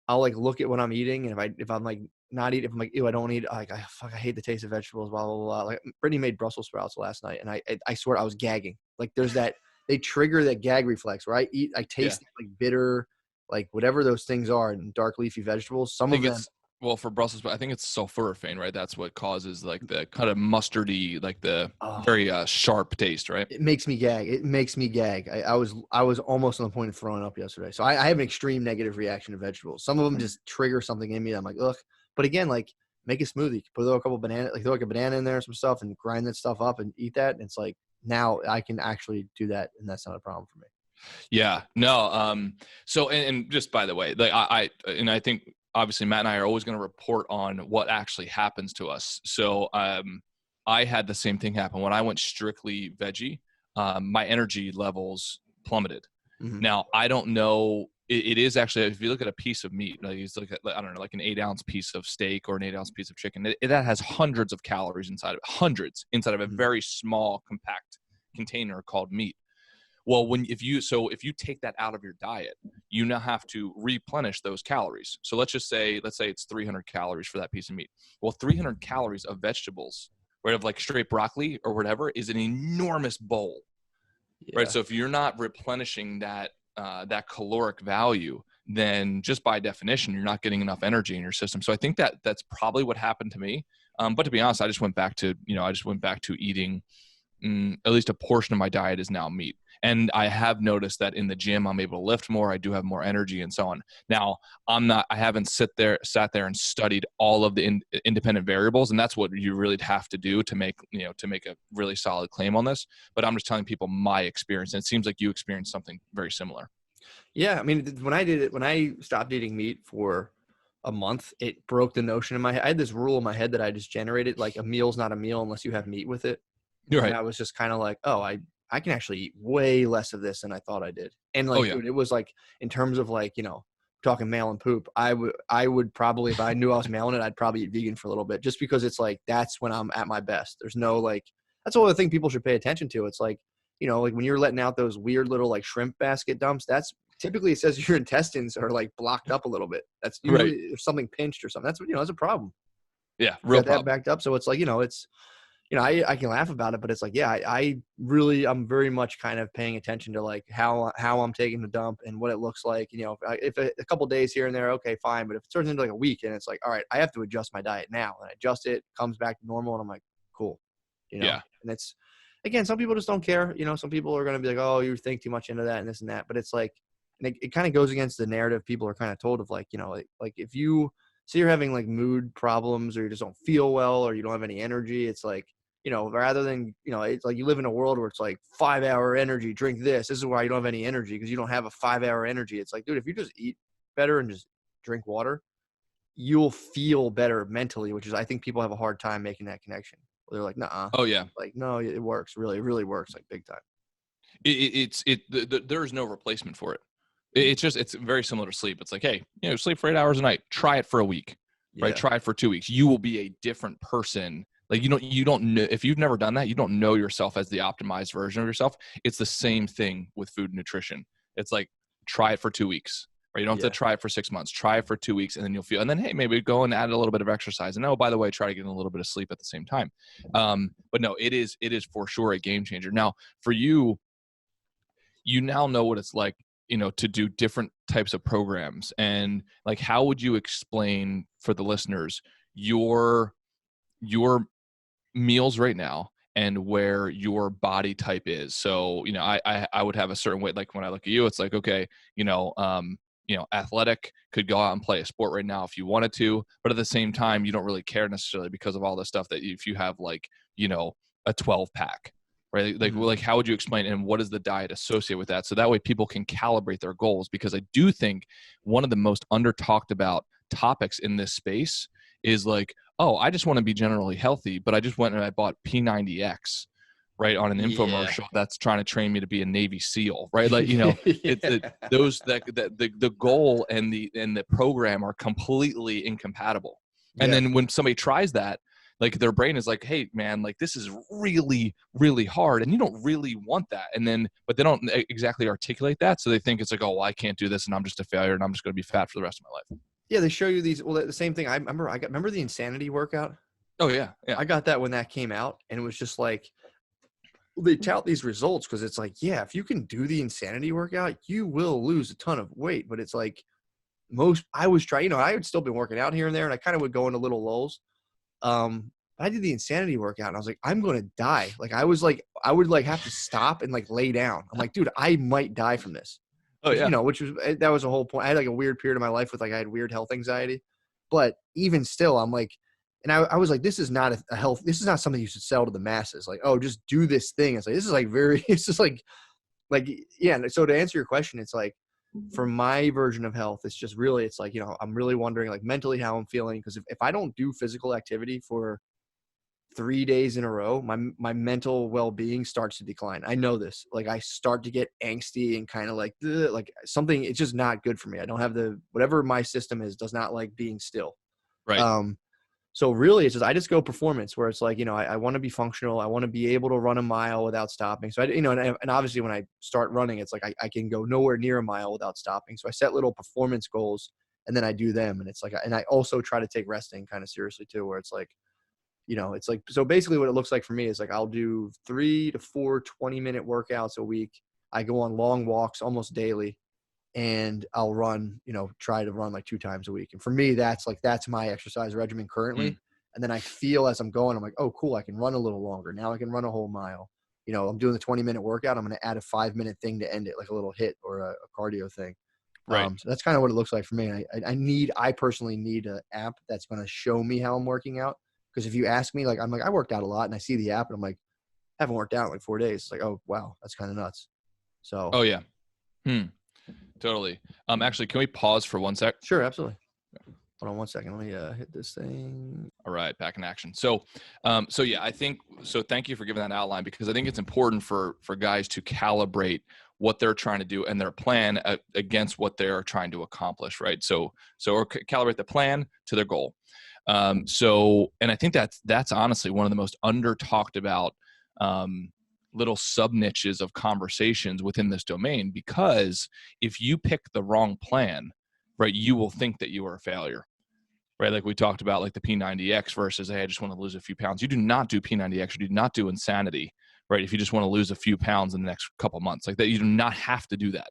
I'll like look at what I'm eating, and if I'm like not eating, if I'm like, ew, I don't eat, like I hate the taste of vegetables, blah blah blah. Like Brittany made Brussels sprouts last night, and I swear I was gagging. Like there's that they trigger that gag reflex where I taste like bitter, like whatever those things are in dark leafy vegetables. Some of them Well, for Brussels, but I think it's sulforaphane, right? That's what causes like the kind of mustardy, like the Oh, very sharp taste, right? it makes me gag. It makes me gag. I was almost on the point of throwing up yesterday. So I have an extreme negative reaction to vegetables. Some of them just trigger something in me. I'm like, ugh. But again, like make a smoothie. Throw a couple banana, like throw like a banana in there, some stuff, and grind that stuff up and eat that. And it's like now I can actually do that, and that's not a problem for me. Yeah, no. So, and just by the way, like I think obviously Matt and I are always going to report on what actually happens to us. So, I had the same thing happen when I went strictly veggie. My energy levels plummeted. Mm-hmm. Now, I don't know. It is actually, if you look at a piece of meat, like it's like I don't know, like an 8-ounce piece of steak or an 8-ounce piece of chicken, that has hundreds of calories inside of it, hundreds inside of a very small, compact container called meat. Well, if you take that out of your diet, you now have to replenish those calories. So let's say it's 300 calories for that piece of meat. Well, 300 calories of vegetables, right, of like straight broccoli or whatever, is an enormous bowl, right? So if you're not replenishing that caloric value, then just by definition, you're not getting enough energy in your system. So I think that's probably what happened to me. But to be honest, I just went back to eating at least a portion of my diet is now meat. And I have noticed that in the gym, I'm able to lift more. I do have more energy and so on. Now, I haven't sat there and studied all of the independent variables. And that's what you really have to do to make a really solid claim on this. But I'm just telling people my experience. And it seems like you experienced something very similar. Yeah. I mean, when I stopped eating meat for a month, it broke the notion in my head. I had this rule in my head that I just generated, like a meal's not a meal unless you have meat with it. You're And right. I was just kind of like, oh, I can actually eat way less of this than I thought I did. And like, Oh, yeah. dude, it was like, in terms of like, talking mail and poop, I would probably, if I knew I was mailing it, I'd probably eat vegan for a little bit, just because it's like, that's when I'm at my best. There's no like, that's all the thing people should pay attention to. It's like, like when you're letting out those weird little like shrimp basket dumps, that's typically, it says your intestines are like blocked up a little bit. That's usually Right. there's something pinched or something. That's what, that's a problem. Yeah. You Real got that problem. backed up. So it's like, I can laugh about it, but it's like, yeah, I'm very much kind of paying attention to like how I'm taking the dump and what it looks like. If a couple days here and there, okay, fine. But if it turns into like a week and it's like, all right, I have to adjust my diet now, and I adjust it, comes back to normal, and I'm like, cool, Yeah. And it's, again, some people just don't care. Some people are going to be like, oh, you think too much into that and this and that. But it's like, and it kind of goes against the narrative people are kind of told of like, like if you say you're having like mood problems or you just don't feel well or you don't have any energy, it's like, rather than, it's like you live in a world where it's like 5-hour energy, drink this. This is why you don't have any energy, because you don't have a 5-hour energy. It's like, dude, if you just eat better and just drink water, you'll feel better mentally, which is, I think people have a hard time making that connection. They're like, nah. Oh, yeah. Like, no, it works. Really, really works, like big time. There is no replacement for it. It's very similar to sleep. It's like, hey, sleep for 8 hours a night. Try it for a week, right? Yeah. Try it for 2 weeks. You will be a different person. Like you don't know, if you've never done that, you don't know yourself as the optimized version of yourself. It's the same thing with food and nutrition. It's like, try it for 2 weeks, right? You don't have to try it for 6 months. Try it for 2 weeks, and then you'll feel. And then, hey, maybe go and add a little bit of exercise. And oh, by the way, try to get a little bit of sleep at the same time. But no, it is for sure a game changer. Now, for you, you now know what it's like, to do different types of programs. And like, how would you explain for the listeners your meals right now and where your body type is? So, I would have a certain weight. Like when I look at you, it's like, okay, athletic, could go out and play a sport right now if you wanted to, but at the same time, you don't really care necessarily because of all the stuff that if you have like, a 12 pack, right? Like how would you explain it, and what is the diet associated with that? So that way people can calibrate their goals, because I do think one of the most under talked about topics in this space is like, oh, I just want to be generally healthy, but I just went and I bought P90X, right, on an infomercial that's trying to train me to be a Navy SEAL, right? Like, the goal and the program are completely incompatible. And then when somebody tries that, like their brain is like, hey man, like this is really, really hard. And you don't really want that. But they don't exactly articulate that. So they think it's like, oh, well, I can't do this and I'm just a failure and I'm just going to be fat for the rest of my life. Yeah. They show you these. Well, the same thing. I remember the insanity workout. Oh yeah. Yeah. I got that when that came out, and it was just like, they tout these results because it's like, yeah, if you can do the insanity workout, you will lose a ton of weight. But it's like, I was trying, I had still been working out here and there, and I kind of would go into little lulls. I did the insanity workout, and I was like, I'm going to die. Like, I would like have to stop and like lay down. I'm like, dude, I might die from this. Oh Which, yeah. that was a whole point. I had like a weird period of my life with like, I had weird health anxiety, but even still, I'm like, and I was like, this is not a health. This is not something you should sell to the masses. Like, oh, just do this thing. It's like, this is like it's just like, yeah. So to answer your question, it's like, for my version of health, it's just really, it's like, I'm really wondering like mentally how I'm feeling. Cause if I don't do physical activity for 3 days in a row, my mental well-being starts to decline. I know this. Like, I start to get angsty and kind of like something. It's just not good for me. I don't have whatever my system is does not like being still. Right. So really, it's just I just go performance, where it's like, I want to be functional. I want to be able to run a mile without stopping. So and obviously when I start running, it's like I can go nowhere near a mile without stopping. So I set little performance goals, and then I do them. And it's like, and I also try to take resting kind of seriously too, where it's like, it's like, so basically what it looks like for me is like, I'll do 3 to 4 20-minute workouts a week. I go on long walks almost daily, and I'll run, try to run like 2 times a week. And for me, that's my exercise regimen currently. Mm. And then I feel as I'm going, I'm like, oh, cool, I can run a little longer. Now I can run a whole mile. I'm doing the 20-minute workout. I'm going to add a 5-minute thing to end it, like a little hit or a cardio thing. Right. So that's kind of what it looks like for me. I personally need an app that's going to show me how I'm working out. Because if you ask me, like, I'm like, I worked out a lot, and I see the app and I'm like, I haven't worked out in like 4 days. It's like, oh, wow, that's kind of nuts. So. Oh yeah. Totally. Actually, can we pause for 1 sec? Sure, absolutely. Hold on 1 second. Let me hit this thing. All right, back in action. So yeah, I think so. Thank you for giving that outline, because I think it's important for guys to calibrate what they're trying to do and their plan against what they're trying to accomplish, right? So or calibrate the plan to their goal. And I think that's honestly one of the most under talked about little sub niches of conversations within this domain, because if you pick the wrong plan, right, you will think that you are a failure, right? Like we talked about, like the P90X versus, hey, I just want to lose a few pounds. You do not do P90X, you do not do insanity, right? If you just want to lose a few pounds in the next couple months, like that, you do not have to do that.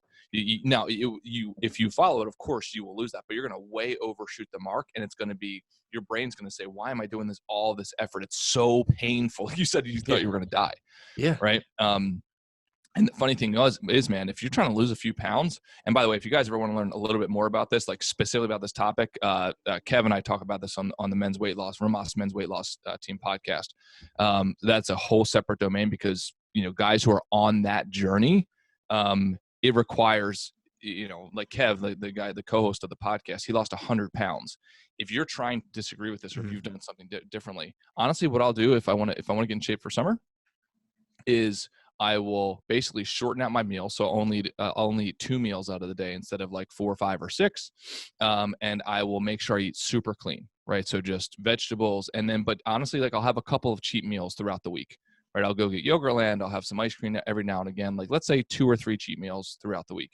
Now, if you follow it, of course you will lose that, but you're going to way overshoot the mark, and it's going to be, your brain's going to say, why am I doing all this effort? It's so painful. You said you thought you were going to die. Yeah. Right. And the funny thing is, man, if you're trying to lose a few pounds, and by the way, if you guys ever want to learn a little bit more about this, like specifically about this topic, Kev and I talk about this on the men's weight loss, Rhomas men's weight loss team podcast. That's a whole separate domain, because, guys who are on that journey, it requires, like Kev, the guy, the co-host of the podcast, he lost 100 pounds. If you're trying to disagree with this, or if you've done something differently, honestly, what I'll do if I want to get in shape for summer is I will basically shorten out my meal. So I'll only eat 2 meals out of the day instead of like 4, 5, or 6. And I will make sure I eat super clean, right? So just vegetables. And then, but honestly, like I'll have a couple of cheat meals throughout the week, right? I'll go get Yogurtland. I'll have some ice cream every now and again. Like, let's say 2 or 3 cheat meals throughout the week.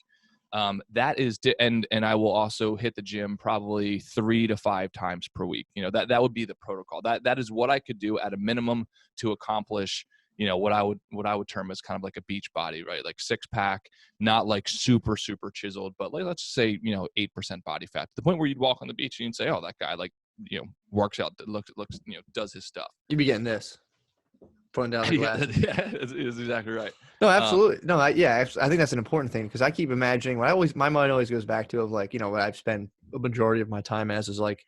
That is, and I will also hit the gym probably 3 to 5 times per week. That would be the protocol. That is what I could do at a minimum to accomplish, what I would term as kind of like a beach body, right? Like 6-pack, not like super, super chiseled, but like, let's say, 8% body fat, to the point where you'd walk on the beach and you'd say, oh, that guy, like, works out, looks, does his stuff. You'd be getting this. Putting down the glass. Yeah, is exactly right. No, absolutely. No, I think that's an important thing, because I keep imagining my mind always goes back to, of like, what I've spent a majority of my time as, is like,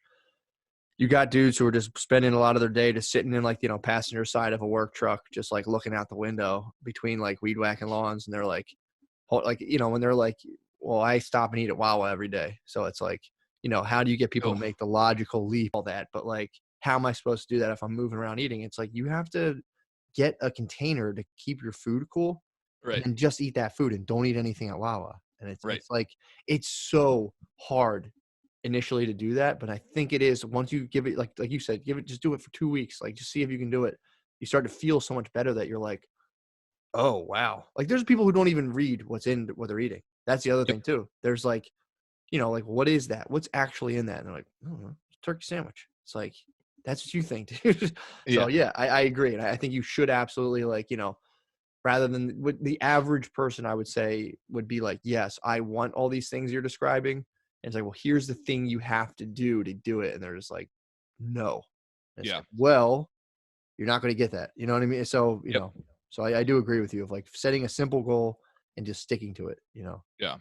you got dudes who are just spending a lot of their day just sitting in like, passenger side of a work truck, just like looking out the window between like weed whacking lawns. And they're like, when they're like, well, I stop and eat at Wawa every day. So it's like, how do you get people to make the logical leap, all that? But like, how am I supposed to do that if I'm moving around eating? It's like, you have to get a container to keep your food cool, right, and just eat that food and don't eat anything at Wawa. And it's like, it's so hard initially to do that, but I think it is, once you give it, like you said, just do it for 2 weeks, like just see if you can do it. You start to feel so much better that you're like, oh wow. Like there's people who don't even read what's in what they're eating. That's the other thing too. There's like, like, what is that? What's actually in that? And they're like, I don't know, turkey sandwich. It's like, that's what you think, dude. So yeah, I agree. And I think you should absolutely, like, rather than what the average person, I would say, would be like, yes, I want all these things you're describing. And it's like, well, here's the thing you have to do it. And they're just like, no. And it's Yeah. like, well, you're not going to get that. You know what I mean? So, Yep. so I do agree with you of like setting a simple goal and just sticking to it, Yeah.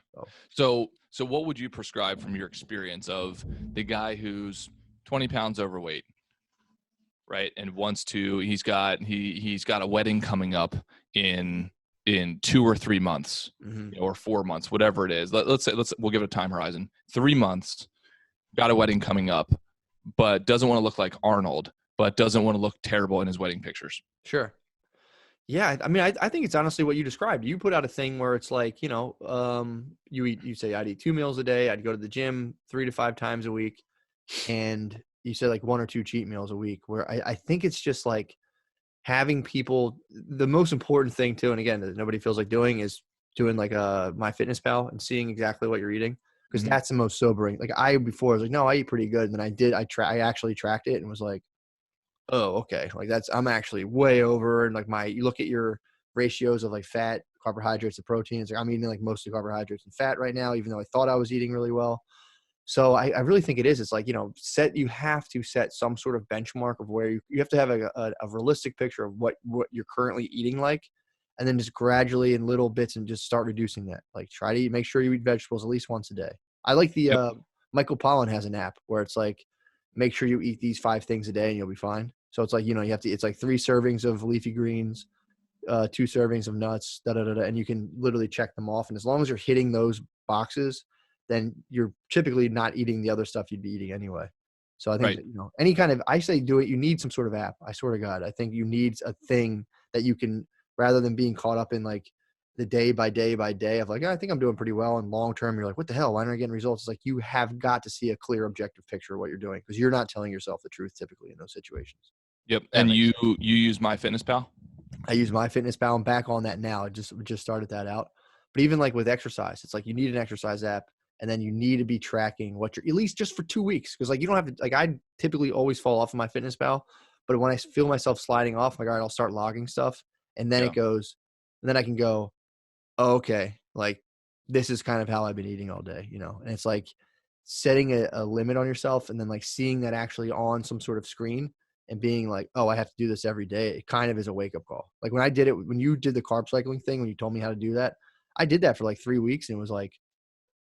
So, So what would you prescribe from your experience of the guy who's 20 pounds overweight, right? And he's got a wedding coming up in 2 or 3 months, or 4 months, whatever it is. We'll give it a time horizon. 3 months, got a wedding coming up, but doesn't want to look like Arnold, but doesn't want to look terrible in his wedding pictures. Sure. Yeah. I mean, I think it's honestly what you described. You put out a thing where it's like, you say I'd eat 2 meals a day. I'd go to the gym 3 to 5 times a week. And you said like 1 or 2 cheat meals a week, where I think it's just like having people, the most important thing too. And again, that nobody feels like doing is doing like a MyFitnessPal and seeing exactly what you're eating. Cause that's the most sobering. Like before I was like, no, I eat pretty good. And then I actually tracked it and was like, oh, okay. Like I'm actually way over. And like you look at your ratios of like fat, carbohydrates, to proteins. Like I'm eating like mostly carbohydrates and fat right now, even though I thought I was eating really well. So I really think it is. It's like, you have to set some sort of benchmark of where you have to have a realistic picture of what you're currently eating like, and then just gradually in little bits and just start reducing that. Like make sure you eat vegetables at least once a day. I like the Michael Pollan has an app where it's like, make sure you eat these 5 things a day and you'll be fine. So it's like, it's like 3 servings of leafy greens, 2 servings of nuts, and you can literally check them off. And as long as you're hitting those boxes, then you're typically not eating the other stuff you'd be eating anyway. So I think, Right. any kind of, I say do it. You need some sort of app. I swear to God, I think you need a thing that you can, rather than being caught up in like the day by day by day of like, I think I'm doing pretty well. And long term, you're like, what the hell? Why aren't I getting results? It's like, you have got to see a clear objective picture of what you're doing, because you're not telling yourself the truth typically in those situations. Yep. And you use MyFitnessPal? I use MyFitnessPal. I'm back on that now. I just started that out. But even like with exercise, it's like you need an exercise app, and then you need to be tracking what you're, at least just for 2 weeks. Cause like you don't have to, like I typically always fall off of MyFitnessPal, but when I feel myself sliding off, like, all right, I'll start logging stuff. And then it goes, and then I can go, oh, okay, like this is kind of how I've been eating all day, and it's like setting a limit on yourself, and then like seeing that actually on some sort of screen and being like, oh, I have to do this every day. It kind of is a wake up call. Like when you did the carb cycling thing, when you told me how to do that, I did that for like 3 weeks, and it was like,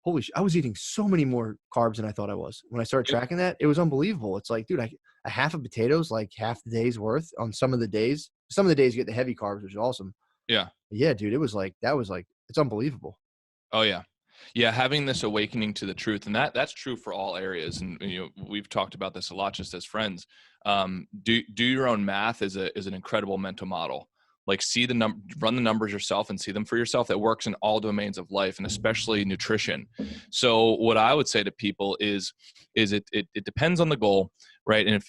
holy shit, I was eating so many more carbs than I thought I was. When I started tracking that, it was unbelievable. It's like, dude, a half of potatoes, like half the day's worth on some of the days. Some of the days you get the heavy carbs, which is awesome. Yeah. Yeah, dude, it's unbelievable. Oh yeah. Yeah. Having this awakening to the truth, and that's true for all areas. And, we've talked about this a lot just as friends. Do your own math is an incredible mental model. Like run the numbers yourself and see them for yourself. That works in all domains of life, and especially nutrition. So what I would say to people is it depends on the goal, right? And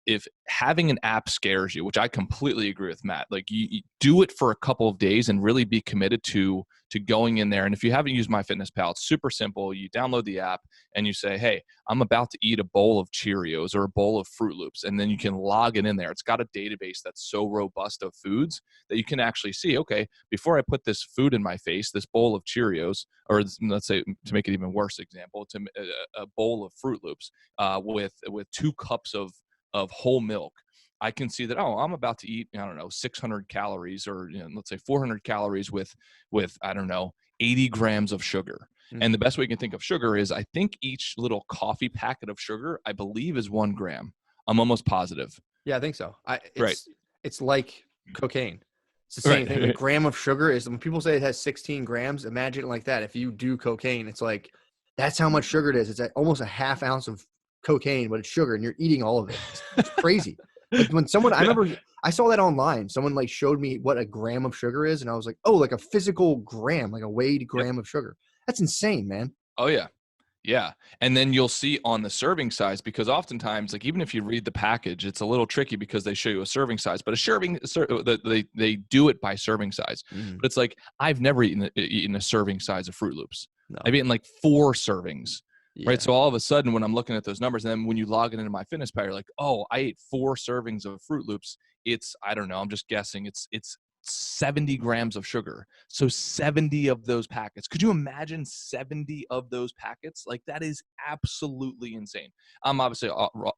if having an app scares you, which I completely agree with Matt, like you do it for a couple of days and really be committed to going in there. And if you haven't used MyFitnessPal, it's super simple. You download the app and you say, hey, I'm about to eat a bowl of Cheerios or a bowl of Fruit Loops. And then you can log it in there. It's got a database that's so robust of foods that you can actually see, okay, before I put this food in my face, this bowl of Cheerios, or let's say, to make it even worse example, a bowl of Fruit Loops with 2 cups of whole milk, I can see that, oh, I'm about to eat, I don't know, 600 calories, or let's say 400 calories with I don't know, 80 grams of sugar. Mm-hmm. And the best way you can think of sugar is, I think each little coffee packet of sugar, I believe, is 1 gram. I'm almost positive. Yeah, I think so. Right. It's like cocaine. It's the same thing. A gram of sugar is, when people say it has 16 grams, imagine it like that. If you do cocaine, it's like, that's how much sugar it is. It's almost a half ounce of cocaine, but it's sugar, and you're eating all of it. It's crazy. Like when someone, I remember I saw that online. Someone like showed me what a gram of sugar is, and I was like, oh, like a physical gram, like a weighed gram of sugar. That's insane, man. Oh yeah. Yeah. And then you'll see on the serving size, because oftentimes, like, even if you read the package, it's a little tricky because they show you a serving size, but they do it by serving size. Mm. But it's like, I've never eaten a serving size of Fruit Loops. No. I've eaten like 4 servings. Yeah. Right. So all of a sudden, when I'm looking at those numbers, and then when you log it into MyFitnessPal, you're like, oh, I ate 4 servings of Fruit Loops. It's, I don't know, I'm just guessing. It's 70 grams of sugar. So 70 of those packets. Could you imagine 70 of those packets? Like, that is absolutely insane. I'm obviously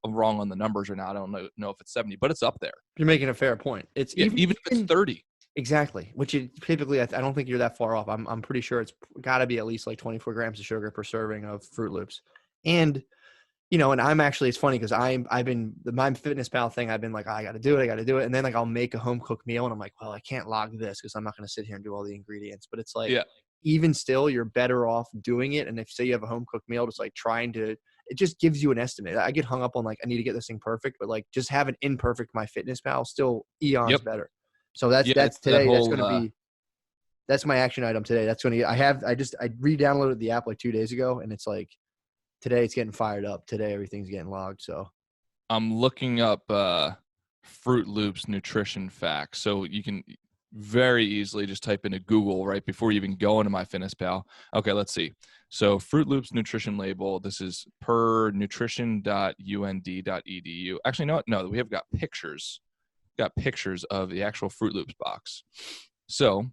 wrong on the numbers right now. I don't know if it's 70, but it's up there. You're making a fair point. It's even if it's 30. Exactly. Which typically, I don't think you're that far off. I'm pretty sure it's got to be at least like 24 grams of sugar per serving of Fruit Loops. And and I'm actually, it's funny because I've been the My Fitness Pal thing. I've been like, I got to do it. And then like, I'll make a home cooked meal and I'm like, well, I can't log this because I'm not going to sit here and do all the ingredients. But it's like, even still, you're better off doing it. And if say you have a home cooked meal, just like it just gives you an estimate. I get hung up on like, I need to get this thing perfect, but like just have an imperfect My Fitness Pal still eons better. So that's today. That's going to be, that's my action item today. That's going to, I re-downloaded the app like 2 days ago and it's like, today it's getting fired up. Today everything's getting logged. So I'm looking up Fruit Loops nutrition facts. So you can very easily just type into Google right before you even go into MyFitnessPal. Okay, let's see. So Fruit Loops nutrition label. This is per nutrition.und.edu. Actually, no, we have got pictures. Got pictures of the actual Fruit Loops box. So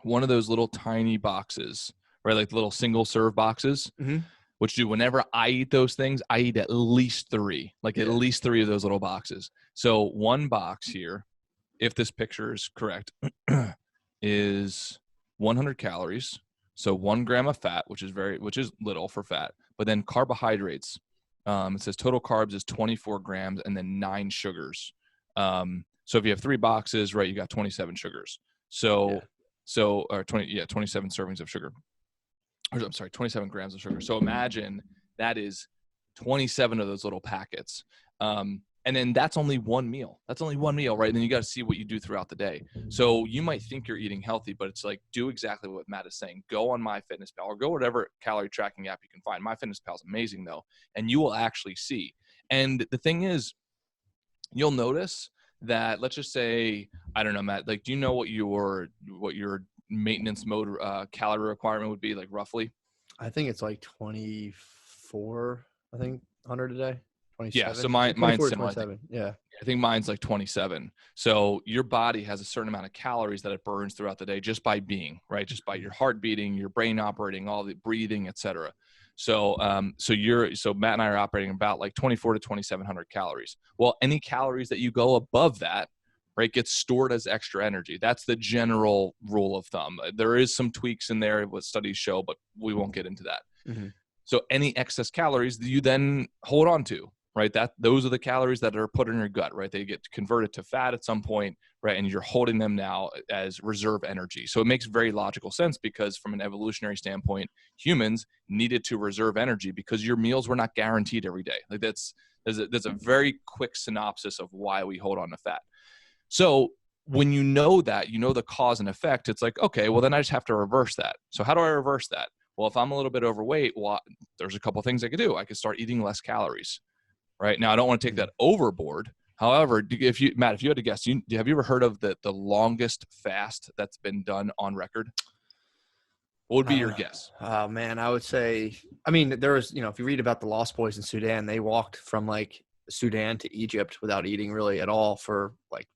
one of those little tiny boxes, right, like little single serve boxes. Mm-hmm. Which whenever I eat those things, I eat at least 3, at least 3 of those little boxes. So one box here, if this picture is correct, is 100 calories. So 1 gram of fat, which is little for fat, but then carbohydrates. It says total carbs is 24 grams and then 9 sugars. So if you have 3 boxes, right, you got 27 sugars. So 27 servings of sugar. I'm sorry, 27 grams of sugar. So imagine that is 27 of those little packets. And then that's only one meal. That's only one meal, right? And then you got to see what you do throughout the day. So you might think you're eating healthy, but it's like, do exactly what Matt is saying. Go on MyFitnessPal or go whatever calorie tracking app you can find. MyFitnessPal is amazing though. And you will actually see. And the thing is, you'll notice that, let's just say, I don't know, Matt, like, do you know what your maintenance mode calorie requirement would be, like, roughly? I think it's like 24, 100 a day. 27. Yeah, so mine's similar. 27. Yeah. I think mine's like 27. So your body has a certain amount of calories that it burns throughout the day just by being, right? Just by your heart beating, your brain operating, all the breathing, etc. So Matt and I are operating about like 24 to 2,700 calories. Well, any calories that you go above that, right, gets stored as extra energy. That's the general rule of thumb. There is some tweaks in there, what studies show, but we won't get into that. Mm-hmm. So any excess calories you then hold on to, right? Those are the calories that are put in your gut, right? They get converted to fat at some point, right? And you're holding them now as reserve energy. So it makes very logical sense because from an evolutionary standpoint, humans needed to reserve energy because your meals were not guaranteed every day. Like there's a very quick synopsis of why we hold on to fat. So when you know that, you know the cause and effect, it's like, okay, well then I just have to reverse that. So how do I reverse that? Well, if I'm a little bit overweight, well, there's a couple of things I could do. I could start eating less calories, right? Now, I don't want to take that overboard. However, Matt, if you had to guess, have you ever heard of the longest fast that's been done on record? What would be your guess? Oh man, I would say, there was, if you read about the Lost Boys in Sudan, they walked from like Sudan to Egypt without eating really at all for like,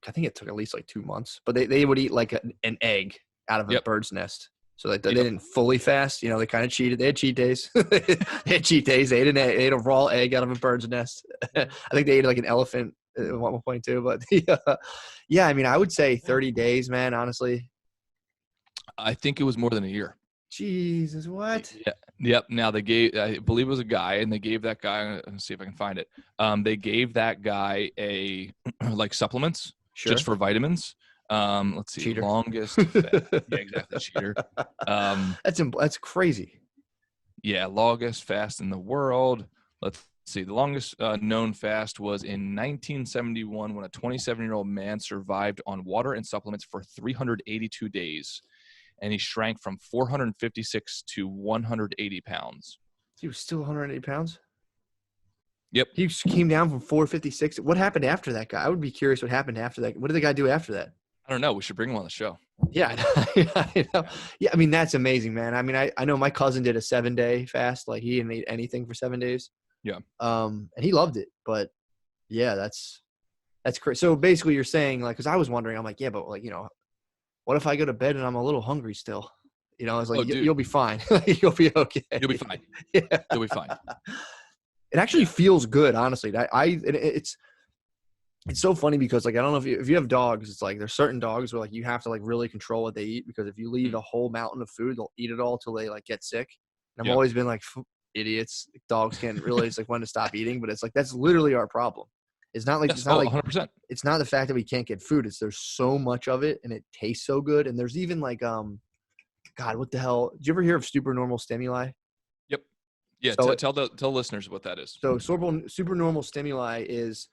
I think it took at least like 2 months, but they would eat like an egg out of a bird's nest. So they didn't fully fast. They kind of cheated. They had cheat days. They ate a raw egg out of a bird's nest. I think they ate like an elephant at one point too. But I would say 30 days, man, honestly. I think it was more than a year. Jesus, what? Yeah. Yep. Now I believe it was a guy, and they gave that guy, let's see if I can find it. They gave that guy like supplements just for vitamins. Let's see. Cheater. Longest fast. Yeah, exactly. Cheater. That's crazy. Yeah. Longest fast in the world. Let's see. The longest known fast was in 1971 when a 27-year-old man survived on water and supplements for 382 days. And he shrank from 456 to 180 pounds. He was still 180 pounds? Yep. He came down from 456. What happened after that guy? I would be curious what happened after that. What did the guy do after that? I don't know. We should bring him on the show. Yeah. I know. Yeah. That's amazing, man. I know my cousin did a 7-day fast. Like he didn't eat anything for 7 days. Yeah. And he loved it. But yeah, that's That's crazy. So basically you're saying like, cause I was wondering, I'm like, yeah, but like, what if I go to bed and I'm a little hungry still? I was like, Oh, dude, you'll be fine. You'll be okay. you'll be fine. Yeah. You'll be fine. It actually Yeah. feels good, honestly. It's so funny because like, I don't know if you have dogs, it's like there's certain dogs where like you have to like really control what they eat, because if you leave Mm. a whole mountain of food, they'll eat it all till they like get sick. And I've Yeah. always been like, idiots. Dogs can't realize like when to stop eating, but it's like that's literally our problem. It's not like Yes. Oh, like 100%. it's not the fact that we can't get food. It's there's so much of it and it tastes so good. And there's even like God, what the hell? Did you ever hear of supernormal stimuli? Yep. Yeah. So Tell listeners what that is. supernormal stimuli is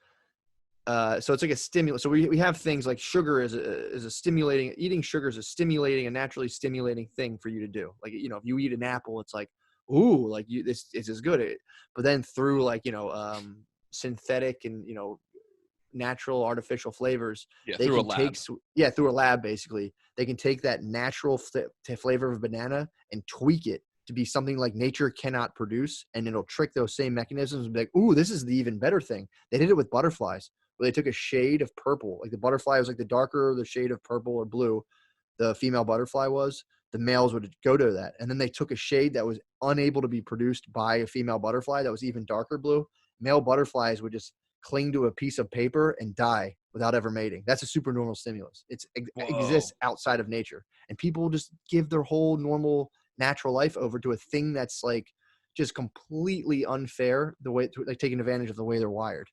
so it's like a stimulant. So we have things like sugar is a stimulating, eating sugar is a naturally stimulating thing for you to do. Like, if you eat an apple, it's like, ooh, like this is good. But then through like, synthetic and, natural artificial flavors, Yeah. they Through a can lab. through a lab, basically, they can take that natural flavor of banana and tweak it to be something like nature cannot produce. And it'll trick those same mechanisms and be like, ooh, this is the even better thing. They did it with butterflies, where they took a shade of purple. Like the butterfly was like the darker the shade of purple or blue the female butterfly was, the males would go to that. And then they took a shade that was unable to be produced by a female butterfly that was even darker blue. Male butterflies would just cling to a piece of paper and die without ever mating. That's a supernormal stimulus. It exists Whoa. outside of nature. And people just give their whole normal natural life over to a thing that's like just completely unfair, the way like taking advantage of the way they're wired.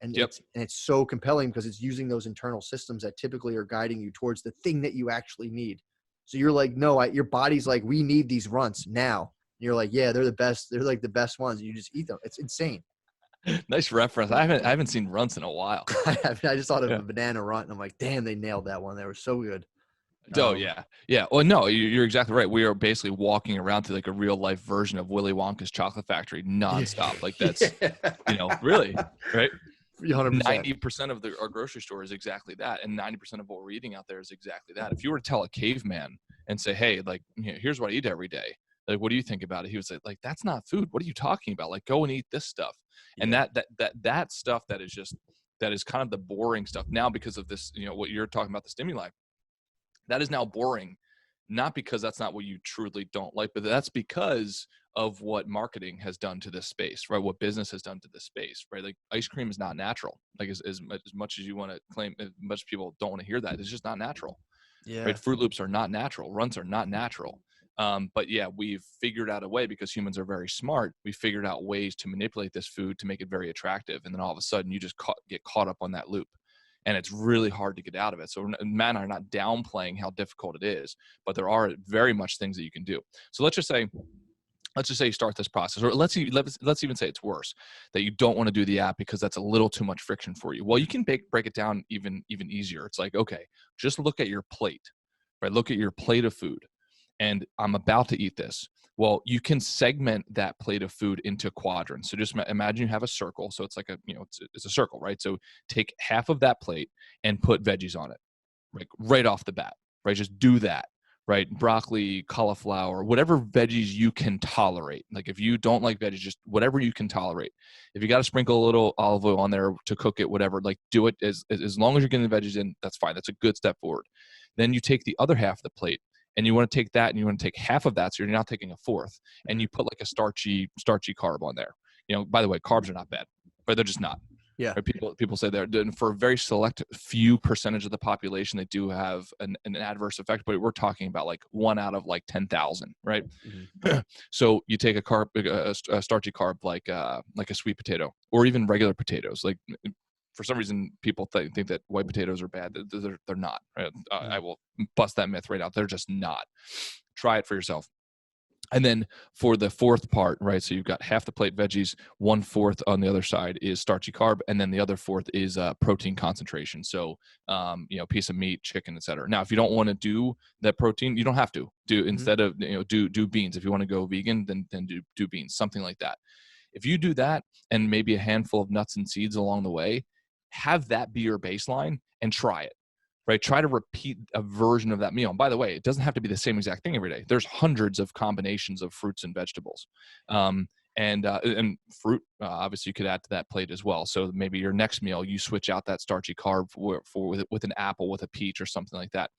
And Yep. it's so compelling because it's using those internal systems that typically are guiding you towards the thing that you actually need. So you're like, no, your body's like, we need these runts now. And you're like, yeah, they're the best. They're like the best ones. And you just eat them. It's insane. Nice reference. I haven't seen runts in a while. I just thought of Yeah. a banana runt and I'm like, damn, they nailed that one. They were so good. Oh yeah, yeah. Well, no, you're exactly right. We are basically walking around to like a real life version of Willy Wonka's chocolate factory nonstop. Like that's, really, right? 100%. 90% of our grocery store is exactly that, and 90% of what we're eating out there is exactly that. If you were to tell a caveman and say, "Hey, like, here's what I eat every day. Like, what do you think about it?" He would say, "Like, that's not food. What are you talking about? Like, go and eat this stuff." And that stuff that is kind of the boring stuff now because of this. What you're talking about, the stimuli. That is now boring, not because that's not what you truly don't like, but that's because of what marketing has done to this space, right? What business has done to this space, right? Like ice cream is not natural. Like as much as you want to claim, as much people don't want to hear that, it's just not natural. Yeah. Right? Fruit Loops are not natural. Runts are not natural. But yeah, we've figured out a way, because humans are very smart. We figured out ways to manipulate this food to make it very attractive. And then all of a sudden you just get caught up on that loop. And it's really hard to get out of it. So Matt and I are not downplaying how difficult it is, but there are very much things that you can do. So let's just say you start this process, or let's even say it's worse, that you don't want to do the app because that's a little too much friction for you. Well, you can break it down even easier. It's like, okay, just look at your plate, right? Look at your plate of food, and I'm about to eat this. Well, you can segment that plate of food into quadrants. So just imagine you have a circle. So it's like it's a circle, right? So take half of that plate and put veggies on it, right off the bat, right? Just do that, right? Broccoli, cauliflower, whatever veggies you can tolerate. Like if you don't like veggies, just whatever you can tolerate. If you got to sprinkle a little olive oil on there to cook it, whatever, like do it as long as you're getting the veggies in, that's fine. That's a good step forward. Then you take the other half of the plate, and you want to take that and you want to take half of that. So you're now taking a fourth, and you put like a starchy carb on there. By the way, carbs are not bad, but they're just not. Yeah. Right? People say they're doing, for a very select few percentage of the population, they do have an adverse effect, but we're talking about like 1 out of like 10,000, right? Mm-hmm. So you take a starchy carb like a sweet potato, or even regular potatoes. Like for some reason, people think that white potatoes are bad. They're not. Right? I will bust that myth right out. They're just not. Try it for yourself. And then for the fourth part, right? So you've got half the plate veggies, 1/4 on the other side is starchy carb, and then the other fourth is protein concentration. So, piece of meat, chicken, etc. Now, if you don't want to do that protein, you don't have to do instead of do beans. If you want to go vegan, then do beans, something like that. If you do that and maybe a handful of nuts and seeds along the way, have that be your baseline and try it. Right? Try to repeat a version of that meal. And by the way, it doesn't have to be the same exact thing every day. There's hundreds of combinations of fruits and vegetables. And fruit, obviously you could add to that plate as well. So maybe your next meal, you switch out that starchy carb with an apple, with a peach or something like that.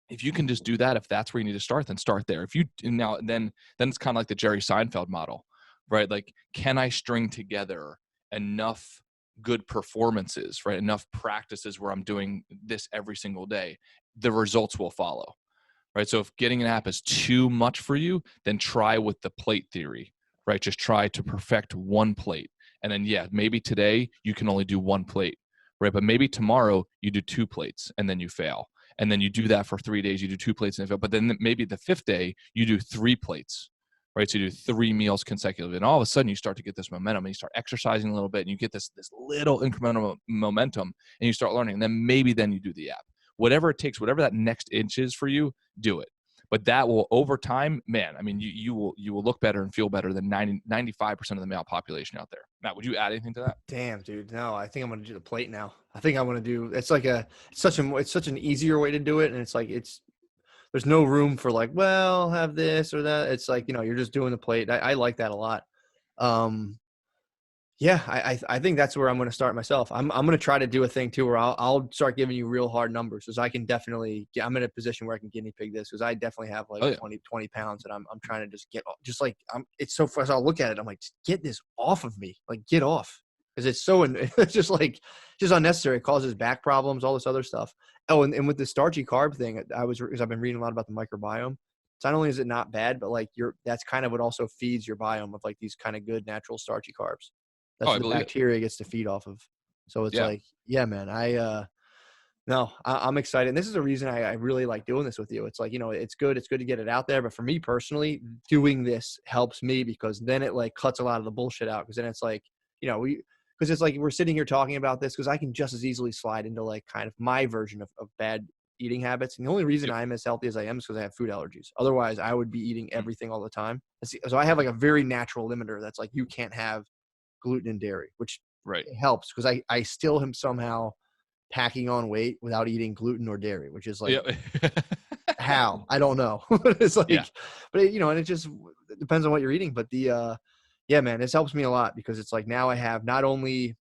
If you can just do that, if that's where you need to start, then start there. If you now, then it's kind of like the Jerry Seinfeld model, right? Like, can I string together enough good performances, right? Enough practices where I'm doing this every single day, the results will follow. Right. So if getting an app is too much for you, then try with the plate theory, right? Just try to perfect one plate. And then, yeah, maybe today you can only do one plate, right? But maybe tomorrow you do 2 plates and then you fail. And then you do that for 3 days, you do 2 plates and fail. But then maybe the 5th day you do 3 plates, right? So you do 3 meals consecutively. And all of a sudden you start to get this momentum and you start exercising a little bit and you get this little incremental momentum and you start learning. And then you do the app. Whatever it takes, whatever that next inch is for you, do it. But that will, over time, man, I mean, you will look better and feel better than 95% of the male population out there. Matt, would you add anything to that? Damn, dude. No, I think I'm going to do the plate now. I think I want to do, it's such an easier way to do it. And it's like, there's no room for like, well, have this or that. It's like, you're just doing the plate. I like that a lot. Yeah, I think that's where I'm going to start myself. I'm going to try to do a thing too, where I'll start giving you real hard numbers, because I can definitely I'm in a position where I can guinea pig this, because I definitely have like 20 pounds that I'm trying to just get, just like, it's so far as I'll look at it, I'm like, just get this off of me, like get off. Because it's just unnecessary. It causes back problems, all this other stuff. Oh, and with the starchy carb thing, because I've been reading a lot about the microbiome. So not only is it not bad, but like that's kind of what also feeds your biome of like these kind of good natural starchy carbs. That's what the bacteria gets to feed off of. So it's like, yeah, man, I'm excited. And this is a reason I really like doing this with you. It's like, it's good to get it out there. But for me personally, doing this helps me, because then it like cuts a lot of the bullshit out. Because then it's like, because it's like we're sitting here talking about this, because I can just as easily slide into like kind of my version of bad eating habits. And the only reason I'm as healthy as I am is because I have food allergies. Otherwise, I would be eating everything all the time. So I have like a very natural limiter that's like, you can't have gluten and dairy, which helps, because I still am somehow packing on weight without eating gluten or dairy, which is like, how? I don't know. It's like, but and it just depends on what you're eating. But yeah, man, this helps me a lot, because it's like, now I have not only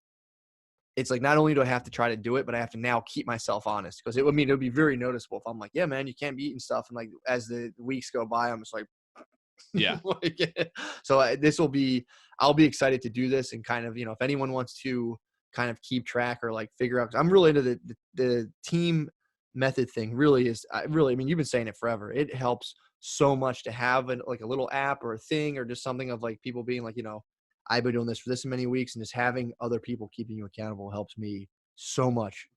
do I have to try to do it, but I have to now keep myself honest, because it'll be very noticeable if I'm like, yeah, man, you can't be eating stuff. And like, as the weeks go by, I'm just like, yeah. So I'll be excited to do this, and kind of, if anyone wants to kind of keep track or like figure out, 'cause I'm really into the team method thing. Really is, I mean, you've been saying it forever. It helps so much to have like a little app or a thing, or just something of like people being like, I've been doing this for this many weeks, and just having other people keeping you accountable helps me so much.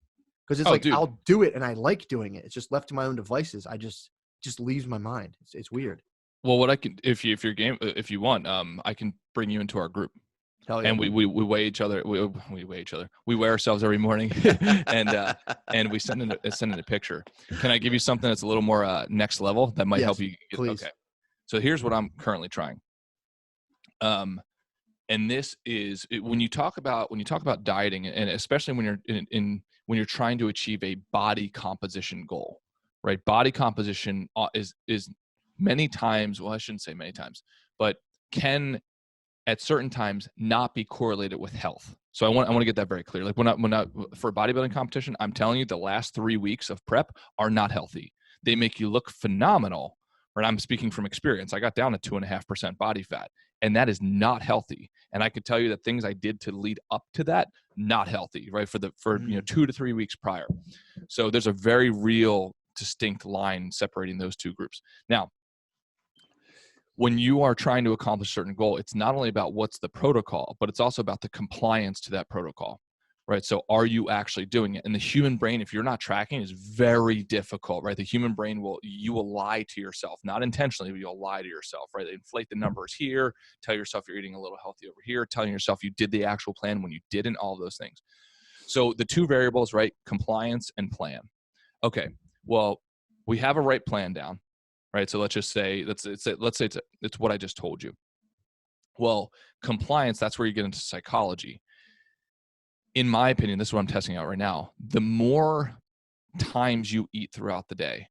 Because it's I'll do it and I like doing it. It's just left to my own devices, just leaves my mind. It's weird. Well, what I can, if you're game, if you want, I can bring you into our group. Hell yeah. And we weigh each other. We weigh each other. We weigh ourselves every morning, and we send in a picture. Can I give you something that's a little more next level that might help you? Please. Okay. So here's what I'm currently trying. And this is when you talk about dieting, and especially when you're when you're trying to achieve a body composition goal, right? Body composition is many times, well, I shouldn't say many times, but can at certain times not be correlated with health. So I want to get that very clear. Like when I for a bodybuilding competition, I'm telling you, the last 3 weeks of prep are not healthy. They make you look phenomenal. Right? I'm speaking from experience. I got down to 2.5% body fat, and that is not healthy. And I could tell you that things I did to lead up to that, not healthy, right? For 2 to 3 weeks prior. So there's a very real distinct line separating those two groups. Now, when you are trying to accomplish a certain goal, it's not only about what's the protocol, but it's also about the compliance to that protocol, right? So are you actually doing it? And the human brain, if you're not tracking, is very difficult, right? The human brain you will lie to yourself, not intentionally, but you'll lie to yourself, right? They inflate the numbers here, tell yourself you're eating a little healthy over here, telling yourself you did the actual plan when you didn't, all of those things. So the two variables, right? Compliance and plan. Okay, well, we have a right plan down. Right. So let's just say, let's say it's what I just told you. Well, compliance, that's where you get into psychology. In my opinion, this is what I'm testing out right now. The more times you eat throughout the day,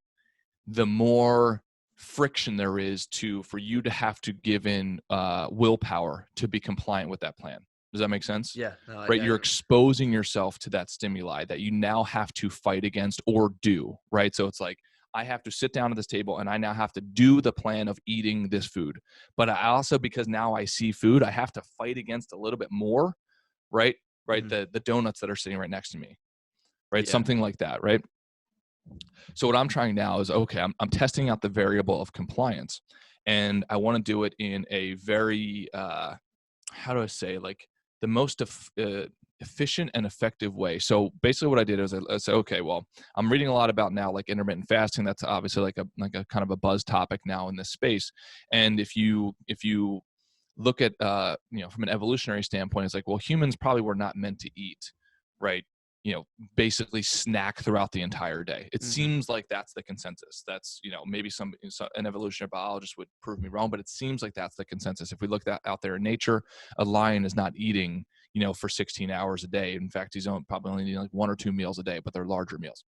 the more friction there is for you to have to give in willpower to be compliant with that plan. Does that make sense? Yeah. No, Right. You're exposing yourself to that stimuli that you now have to fight against or do. Right. So it's like, I have to sit down at this table and I now have to do the plan of eating this food. But I also, because now I see food, I have to fight against a little bit more. Right. Right. Mm-hmm. The donuts that are sitting right next to me. Right. Yeah. Something like that. Right. So what I'm trying now is, okay, I'm testing out the variable of compliance, and I want to do it in a very, how do I say, like the most efficient and effective way. So basically what I did is I said, okay, well, I'm reading a lot about now like intermittent fasting. That's obviously like a kind of a buzz topic now in this space. And if you look at, from an evolutionary standpoint, it's like, well, humans probably were not meant to eat, right? Basically snack throughout the entire day. It Mm-hmm. seems like that's the consensus. That's, maybe an evolutionary biologist would prove me wrong, but it seems like that's the consensus. If we look out there in nature, a lion is not eating, for 16 hours a day. In fact, he's probably only eating like 1 or 2 meals a day, but they're larger meals.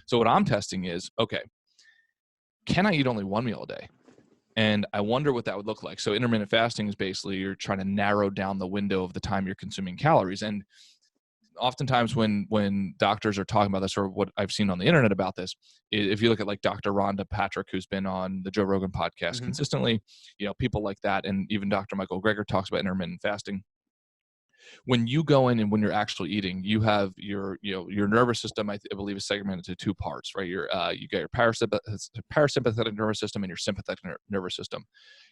So what I'm testing is, okay, can I eat only 1 meal a day? And I wonder what that would look like. So intermittent fasting is basically you're trying to narrow down the window of the time you're consuming calories. And oftentimes when doctors are talking about this, or what I've seen on the internet about this, if you look at like Dr. Rhonda Patrick, who's been on the Joe Rogan podcast Mm-hmm. consistently, people like that, and even Dr. Michael Greger talks about intermittent fasting. When you go in and when you're actually eating, you have your nervous system, I believe, is segmented into 2 parts, right? You got your parasympathetic nervous system and your sympathetic nervous system.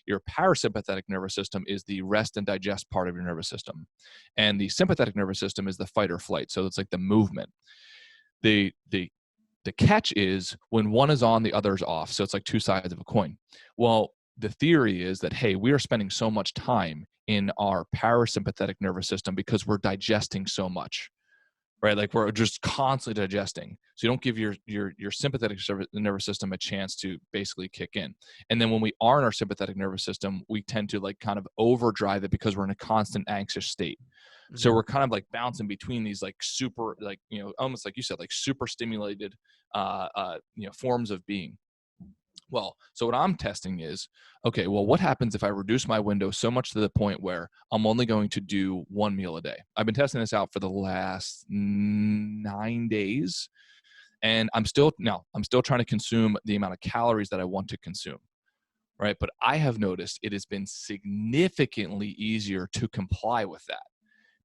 Your parasympathetic nervous system is the rest and digest part of your nervous system. And the sympathetic nervous system is the fight or flight. So it's like the movement. The catch is when one is on, the other is off. So it's like 2 sides of a coin. Well, the theory is that, hey, we are spending so much time in our parasympathetic nervous system because we're digesting so much, right? Like we're just constantly digesting. So you don't give your sympathetic nervous system a chance to basically kick in. And then when we are in our sympathetic nervous system, we tend to like kind of overdrive it because we're in a constant anxious state. Mm-hmm. So we're kind of like bouncing between these like super, like, almost like you said, like super stimulated, forms of being. Well, so what I'm testing is, okay, well, what happens if I reduce my window so much to the point where I'm only going to do 1 meal a day? I've been testing this out for the last 9 days, and I'm still trying to consume the amount of calories that I want to consume, right? But I have noticed it has been significantly easier to comply with that,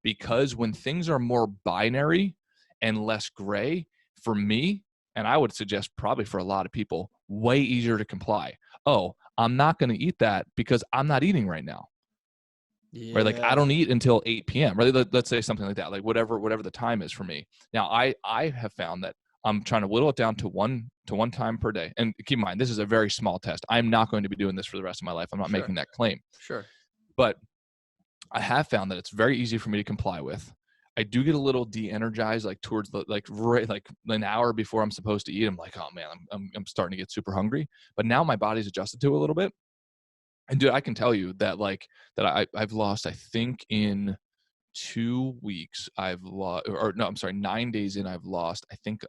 because when things are more binary and less gray, for me, and I would suggest probably for a lot of people, way easier to comply. Oh, I'm not going to eat that because I'm not eating right now. Yeah. Right? Like I don't eat until 8 p.m. Right? Let's say something like that, like whatever the time is for me. Now I have found that I'm trying to whittle it down to one time per day. And keep in mind, this is a very small test. I'm not going to be doing this for the rest of my life. I'm not making that claim. Sure. But I have found that it's very easy for me to comply with. I do get a little de-energized, like towards the like an hour before I'm supposed to eat. I'm like, oh man, I'm starting to get super hungry. But now my body's adjusted to it a little bit. And dude, I can tell you that I've lost, I think in 2 weeks, 9 days in, I've lost, I think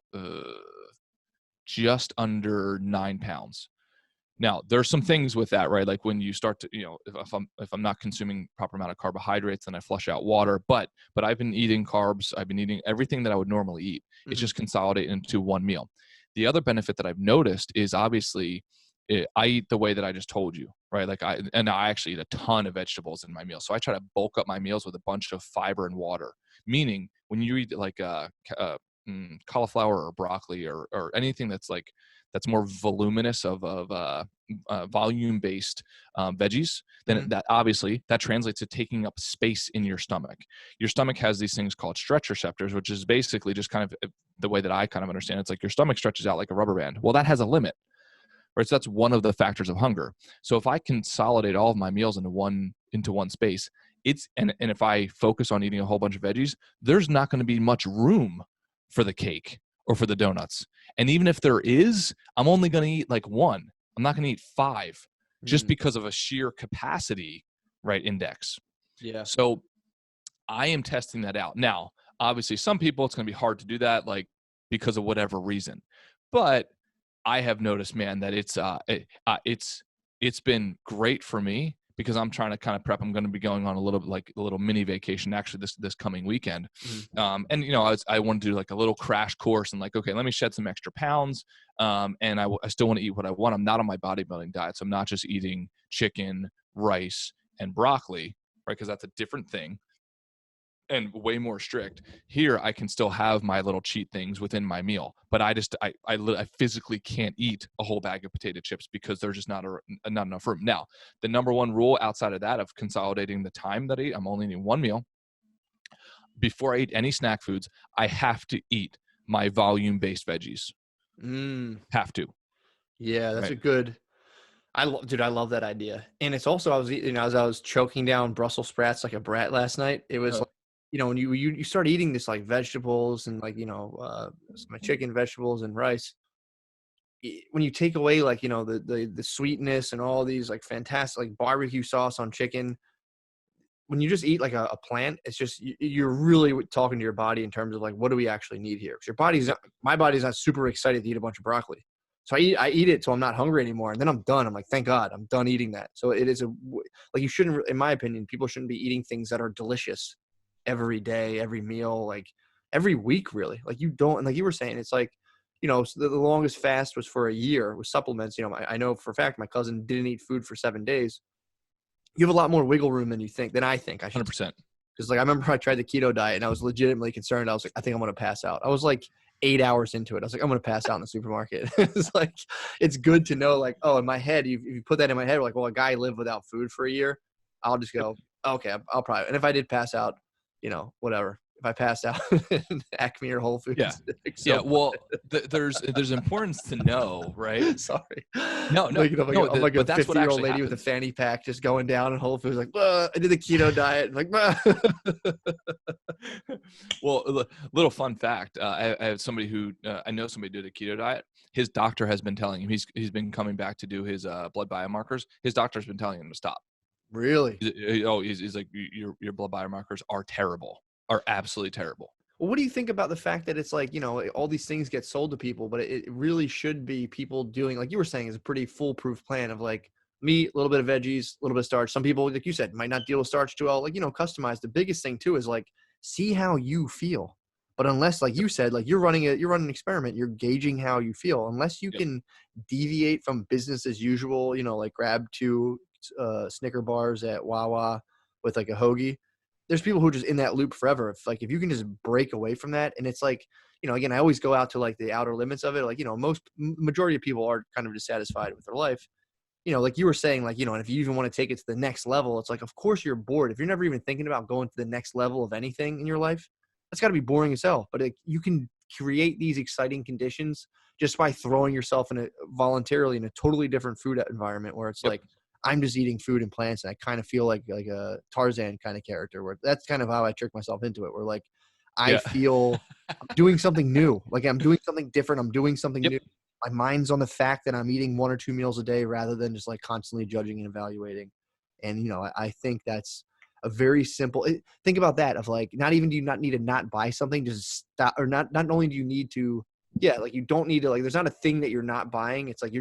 just under 9 pounds. Now, there's some things with that, right? Like when you start to, if I'm not consuming proper amount of carbohydrates, then I flush out water. But I've been eating carbs. I've been eating everything that I would normally eat. Mm-hmm. It's just consolidated into 1 meal. The other benefit that I've noticed is obviously I eat the way that I just told you, right? Like I actually eat a ton of vegetables in my meal. So I try to bulk up my meals with a bunch of fiber and water. Meaning when you eat like cauliflower or broccoli or anything that's more voluminous of volume-based veggies, then mm-hmm. that obviously that translates to taking up space in your stomach. Your stomach has these things called stretch receptors, which is basically just kind of the way that I kind of understand it. It's like your stomach stretches out like a rubber band. Well, that has a limit, right? So that's one of the factors of hunger. So if I consolidate all of my meals into one space, and if I focus on eating a whole bunch of veggies, there's not going to be much room for the cake or for the donuts. And even if there is, I'm only going to eat like 1. I'm not going to eat 5 just because of a sheer capacity, right, index. Yeah. So I am testing that out. Now, obviously some people, it's going to be hard to do that, like because of whatever reason. But I have noticed, man, that it's been great for me because I'm trying to kind of prep. I'm going to be going on a little mini vacation actually this coming weekend. Mhm. And I want to do like a little crash course and like, okay, let me shed some extra pounds. And I still want to eat what I want. I'm not on my bodybuilding diet. So I'm not just eating chicken, rice, and broccoli, right? Because that's a different thing and way more strict. Here I can still have my little cheat things within my meal, but I physically can't eat a whole bag of potato chips because there's just not enough room. Now, the number one rule outside of that of consolidating the time that I eat, I'm only eating one meal. Before I eat any snack foods, I have to eat my volume-based veggies. Mm. Have to. Yeah, that's Right. a good. Dude, I love that idea. And it's also, I was eating, as I was choking down Brussels sprouts like a brat last night. It was like, when you start eating this like vegetables and like, my chicken, vegetables, and rice. When you take away like, the sweetness and all these like fantastic like barbecue sauce on chicken, when you just eat like a plant, it's just you're really talking to your body in terms of like, what do we actually need here? Because my body's not super excited to eat a bunch of broccoli. So I eat it till I'm not hungry anymore, and then I'm done. I'm like, thank God, I'm done eating that. So it is like you shouldn't, in my opinion, people shouldn't be eating things that are delicious every day, every meal, like every week, really. Like you don't, and like you were saying, it's like, so the longest fast was for a year with supplements. I know for a fact my cousin didn't eat food for 7 days. You have a lot more wiggle room than I think I should. 100%. Because like I remember I tried the keto diet and I was legitimately concerned. I was like, I think I'm gonna pass out. I was like 8 hours into it. I was like, I'm gonna pass out in the supermarket. It's like it's good to know, like, oh, in my head, if you put that in my head, like, well, a guy lived without food for a year, I'll just go, okay, I'll probably. And if I did pass out, whatever. If I passed out in Acme or Whole Yeah. Foods, like, Yeah. so Well, there's importance to know, right? sorry. No, I'm no, thinking of like, no. I'm like a But that's what 50-year-old actually lady with a happens. fanny pack just going down in Whole Foods, like, I did the keto diet. Like, Well, a little fun fact. I have somebody who I know somebody did a keto diet. His doctor has been telling him he's been coming back to do his blood biomarkers. His doctor's been telling him to stop. really? He's like your blood biomarkers are terrible, are absolutely terrible. Well, what do you think about the fact that it's like, all these things get sold to people, but it really should be people doing, like you were saying, is a pretty foolproof plan of like meat, a little bit of veggies, a little bit of starch. Some people, like you said, might not deal with starch too well, like, customize. The biggest thing too is like, see how you feel. But unless, like you said, like you're running an experiment, you're gauging how you feel. Unless you Yep. can deviate from business as usual, like grab two Snicker bars at Wawa with like a hoagie. There's people who are just in that loop forever. If you can just break away from that, and it's like, again, I always go out to like the outer limits of it. Like, majority of people are kind of dissatisfied with their life. Like you were saying, like, and if you even want to take it to the next level, it's like, of course you're bored. If you're never even thinking about going to the next level of anything in your life, that's got to be boring as hell. But you can create these exciting conditions just by throwing yourself voluntarily in a totally different food environment where it's Yep. like, I'm just eating food and plants, and I kind of feel like a Tarzan kind of character. Where that's kind of how I trick myself into it. Where like I Yeah. feel I'm doing something new, like I'm doing something different. I'm doing something Yep. new. My mind's on the fact that I'm eating 1 or 2 meals a day rather than just like constantly judging and evaluating. And I think that's a very simple. Think about that. Of like, not even do you not need to not buy something, just stop. Or not only do you need to, yeah, like you don't need to, like, there's not a thing that you're not buying. It's like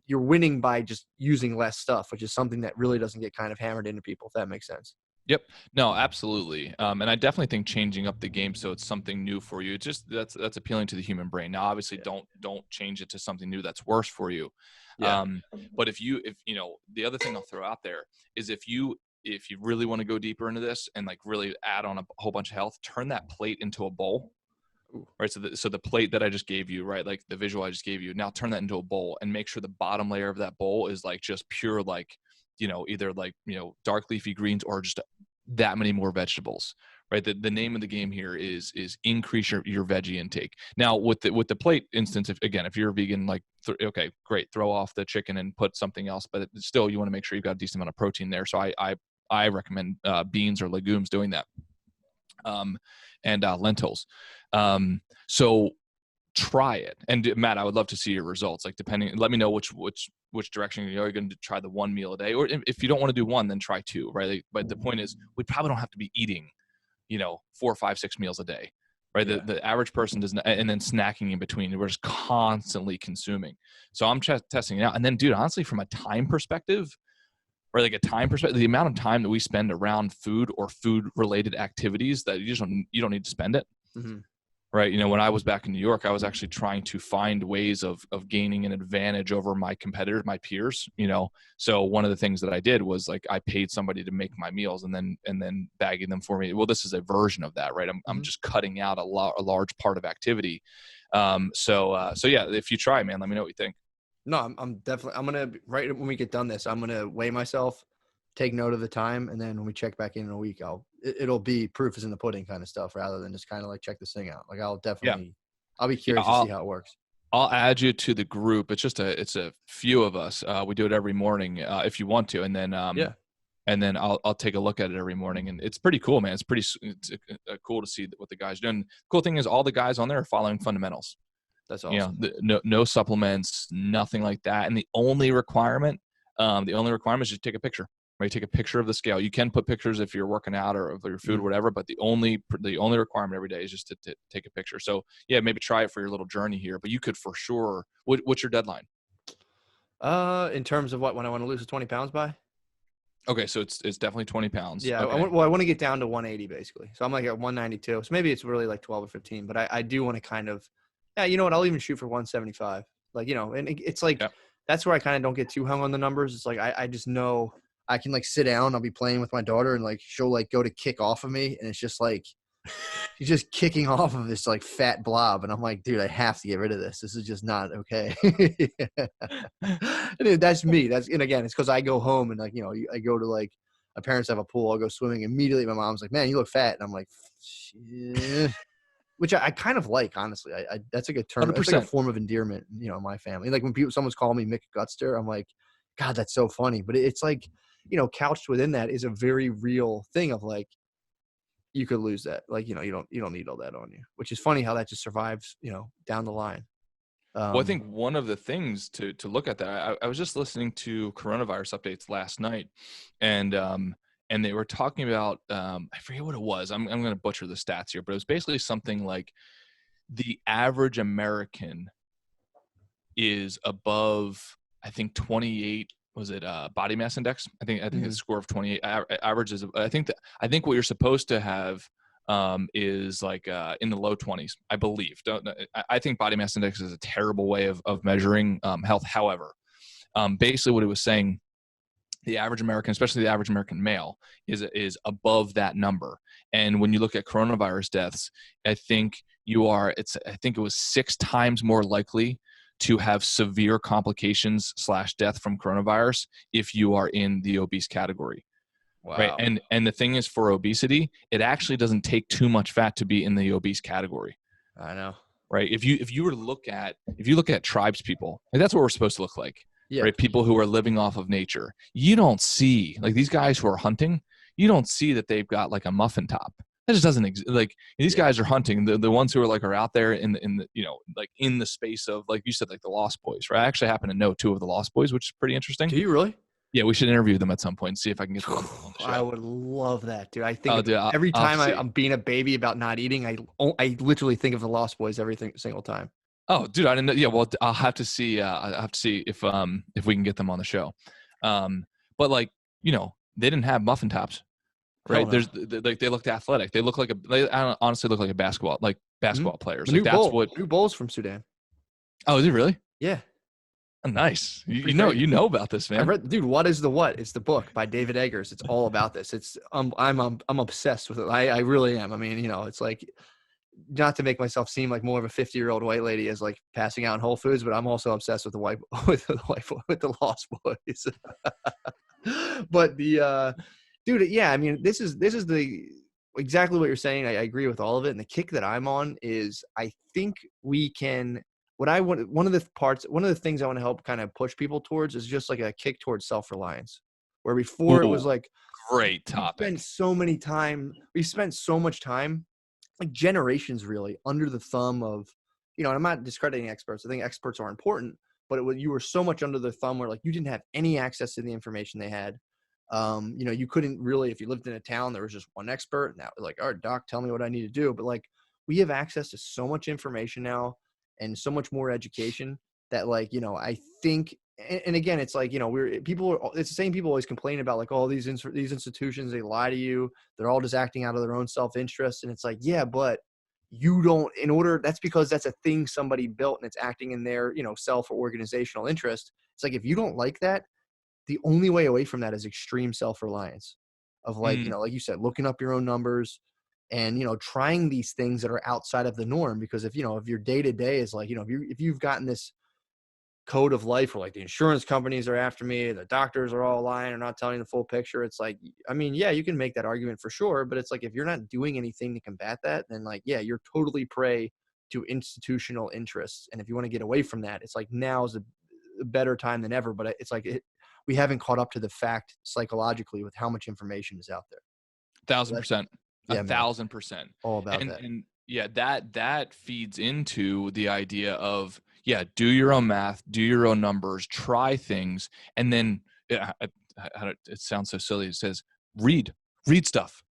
you're winning by just using less stuff, which is something that really doesn't get kind of hammered into people, if that makes sense. Yep. No, absolutely. And I definitely think changing up the game so it's something new for you. It's just that's appealing to the human brain. Now, obviously, Yeah. don't change it to something new that's worse for you. Yeah. But if the other thing I'll throw out there is if you really want to go deeper into this and like really add on a whole bunch of health, turn that plate into a bowl. Ooh. Right. So the plate that I just gave you, right? Like the visual I just gave you, now turn that into a bowl and make sure the bottom layer of that bowl is like just pure, like, either like, dark leafy greens or just that many more vegetables, right? The name of the game here is increase your veggie intake. Now with the plate instance, if you're a vegan, like, okay, great, throw off the chicken and put something else, but still you want to make sure you've got a decent amount of protein there. So I recommend beans or legumes doing that. And lentils. So try it. And Matt, I would love to see your results. Like let me know which direction you're going to try the one meal a day, or if you don't want to do one, then try two, right? But the point is, we probably don't have to be eating, 4, 5, 6 meals a day. right? Yeah. The average person doesn't, and then snacking in between. We're just constantly consuming. So I'm testing it out. And then, dude, honestly, from a time perspective, or like a time perspective, the amount of time that we spend around food or food related activities that you don't need to spend it. Mm-hmm. Right. You know, when I was back in New York, I was actually trying to find ways of gaining an advantage over my competitors, my peers, you know. So one of the things that I did was like I paid somebody to make my meals and then bagging them for me. Well, this is a version of that, right? I'm just cutting out a large part of activity. So yeah, if you try, man, let me know what you think. No, I'm definitely, I'm going to, right when we get done this, I'm going to weigh myself, take note of the time. And then when we check back in a week, it'll be proof is in the pudding kind of stuff rather than just kind of like check this thing out. Like I'll be curious to see how it works. I'll add you to the group. It's a few of us. We do it every morning if you want to. And then, and then I'll take a look at it every morning, and it's pretty cool, man. It's cool to see what the guys do. And the cool thing is all the guys on there are following fundamentals. That's awesome. You know, no supplements, nothing like that. And the only requirement is just take a picture. Right, take a picture of the scale. You can put pictures if you're working out or of your food or whatever, but the only requirement every day is just to take a picture. So yeah, maybe try it for your little journey here. But you could for sure. What's your deadline? In terms of when I want to lose 20 pounds by? Okay, so it's definitely 20 pounds. Yeah, okay. I want to get down to 180 basically. So I'm like at 192. So maybe it's really like 12 or 15, but I do want to kind of, yeah, you know what? I'll even shoot for 175. Like, you know, and it's like, that's where I kind of don't get too hung on the numbers. It's like, I just know I can like sit down. I'll be playing with my daughter and like, she'll like go to kick off of me. And it's just like, she's just kicking off of this like fat blob. And I'm like, dude, I have to get rid of this. This is just not okay. And that's me. And again, it's because I go home and like, you know, I go to like, my parents have a pool. I'll go swimming immediately. My mom's like, man, you look fat. And I'm like, shit. Which I kind of like, honestly. That's like a term. 100%. That's like a form of endearment, you know, in my family. Like when someone's calling me Mick Gutster, I'm like, God, that's so funny. But it's like, you know, couched within that is a very real thing of like, you could lose that. Like, you know, you don't need all that on you, which is funny how that just survives, you know, down the line. Well, I think one of the things to look at that, I was just listening to coronavirus updates last night, and they were talking about, I forget what it was. I'm going to butcher the stats here, but it was basically something like the average American is above, I think 28. Was it body mass index? I think it's a score of 28. Average is, I think what you're supposed to have is like in the low 20s, I believe. I think body mass index is a terrible way of measuring health. However, basically what it was saying, the average American, especially the average American male, is above that number. And when you look at coronavirus deaths, I think it was 6 times more likely to have severe complications / death from coronavirus if you are in the obese category. Wow. Right. And the thing is, for obesity, it actually doesn't take too much fat to be in the obese category. I know. Right. If you were to look at tribes people, like that's what we're supposed to look like. Yeah. Right. People who are living off of nature. You don't see, like, these guys who are hunting, you don't see that they've got like a muffin top. That just doesn't exist. Like, these guys are hunting. The ones who are out there in the, you know, like in the space of, like you said, like the Lost Boys, right? I actually happen to know 2 of the Lost Boys, which is pretty interesting. Do you really? Yeah, we should interview them at some point and see if I can get them on the show. I would love that, dude. I think every time I'm being a baby about not eating, I literally think of the Lost Boys every single time. Oh, dude, I didn't know. Yeah, well, I'll have to see. I'll have to see if we can get them on the show. But like, you know, they didn't have muffin tops. Right. No. They looked athletic. They look like they honestly look like basketball players. Like, New Bulls from Sudan. Oh, is it really? Yeah. Oh, nice. You know about this, man. I read, dude. What is the what? It's the book by David Eggers. It's all about this. It's I'm obsessed with it. I really am. I mean, you know, it's like, not to make myself seem like more of a 50-year-old white lady as like passing out in Whole Foods, but I'm also obsessed with the Lost Boys. But dude, yeah, I mean, this is exactly what you're saying. I agree with all of it. And the kick that I'm on is, I think we can, one of the things I want to help kind of push people towards is just like a kick towards self-reliance, where before it was like, great topic. We spent so much time, like generations really, under the thumb of, you know, and I'm not discrediting experts. I think experts are important, but you were so much under their thumb where like you didn't have any access to the information they had. You know, you couldn't really, if you lived in a town, there was just one expert and that was like, all right, doc, tell me what I need to do. But like we have access to so much information now and so much more education that, like, you know, I think, and again, it's like, you know, it's the same people always complain about, like, all these institutions, they lie to you. They're all just acting out of their own self-interest. And it's like, yeah, but you don't, that's because that's a thing somebody built and it's acting in their, you know, self or organizational interest. It's like, if you don't like that, the only way away from that is extreme self-reliance of, like, you Mm, know, like you said, looking up your own numbers and, you know, trying these things that are outside of the norm. Because if, you know, if your day to day is like, you know, if you've gotten this code of life where, like, the insurance companies are after me, the doctors are all lying or not telling the full picture. It's like, I mean, yeah, you can make that argument for sure, but it's like, if you're not doing anything to combat that, then, like, yeah, you're totally prey to institutional interests. And if you want to get away from that, it's like, now is a better time than ever. But it's like, we haven't caught up to the fact psychologically with how much information is out there. So that's, 1,000%, yeah, man, 1,000%. all about that. And yeah, that feeds into the idea of, yeah, do your own math, do your own numbers, try things, and then it sounds so silly. It says read stuff.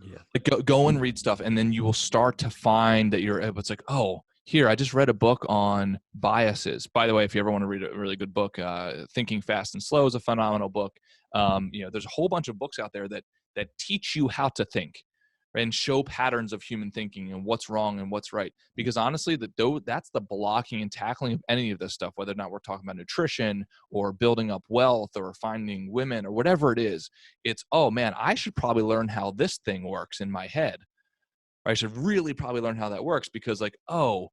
Yeah. Like, go and read stuff, and then you will start to find that it's like, oh, here, I just read a book on biases. By the way, if you ever want to read a really good book, Thinking Fast and Slow is a phenomenal book. You know, there's a whole bunch of books out there that teach you how to think, right, and show patterns of human thinking and what's wrong and what's right. Because honestly, that's the blocking and tackling of any of this stuff, whether or not we're talking about nutrition or building up wealth or finding women or whatever it is. It's, oh man, I should probably learn how this thing works in my head. I should really probably learn how that works, because, like, oh,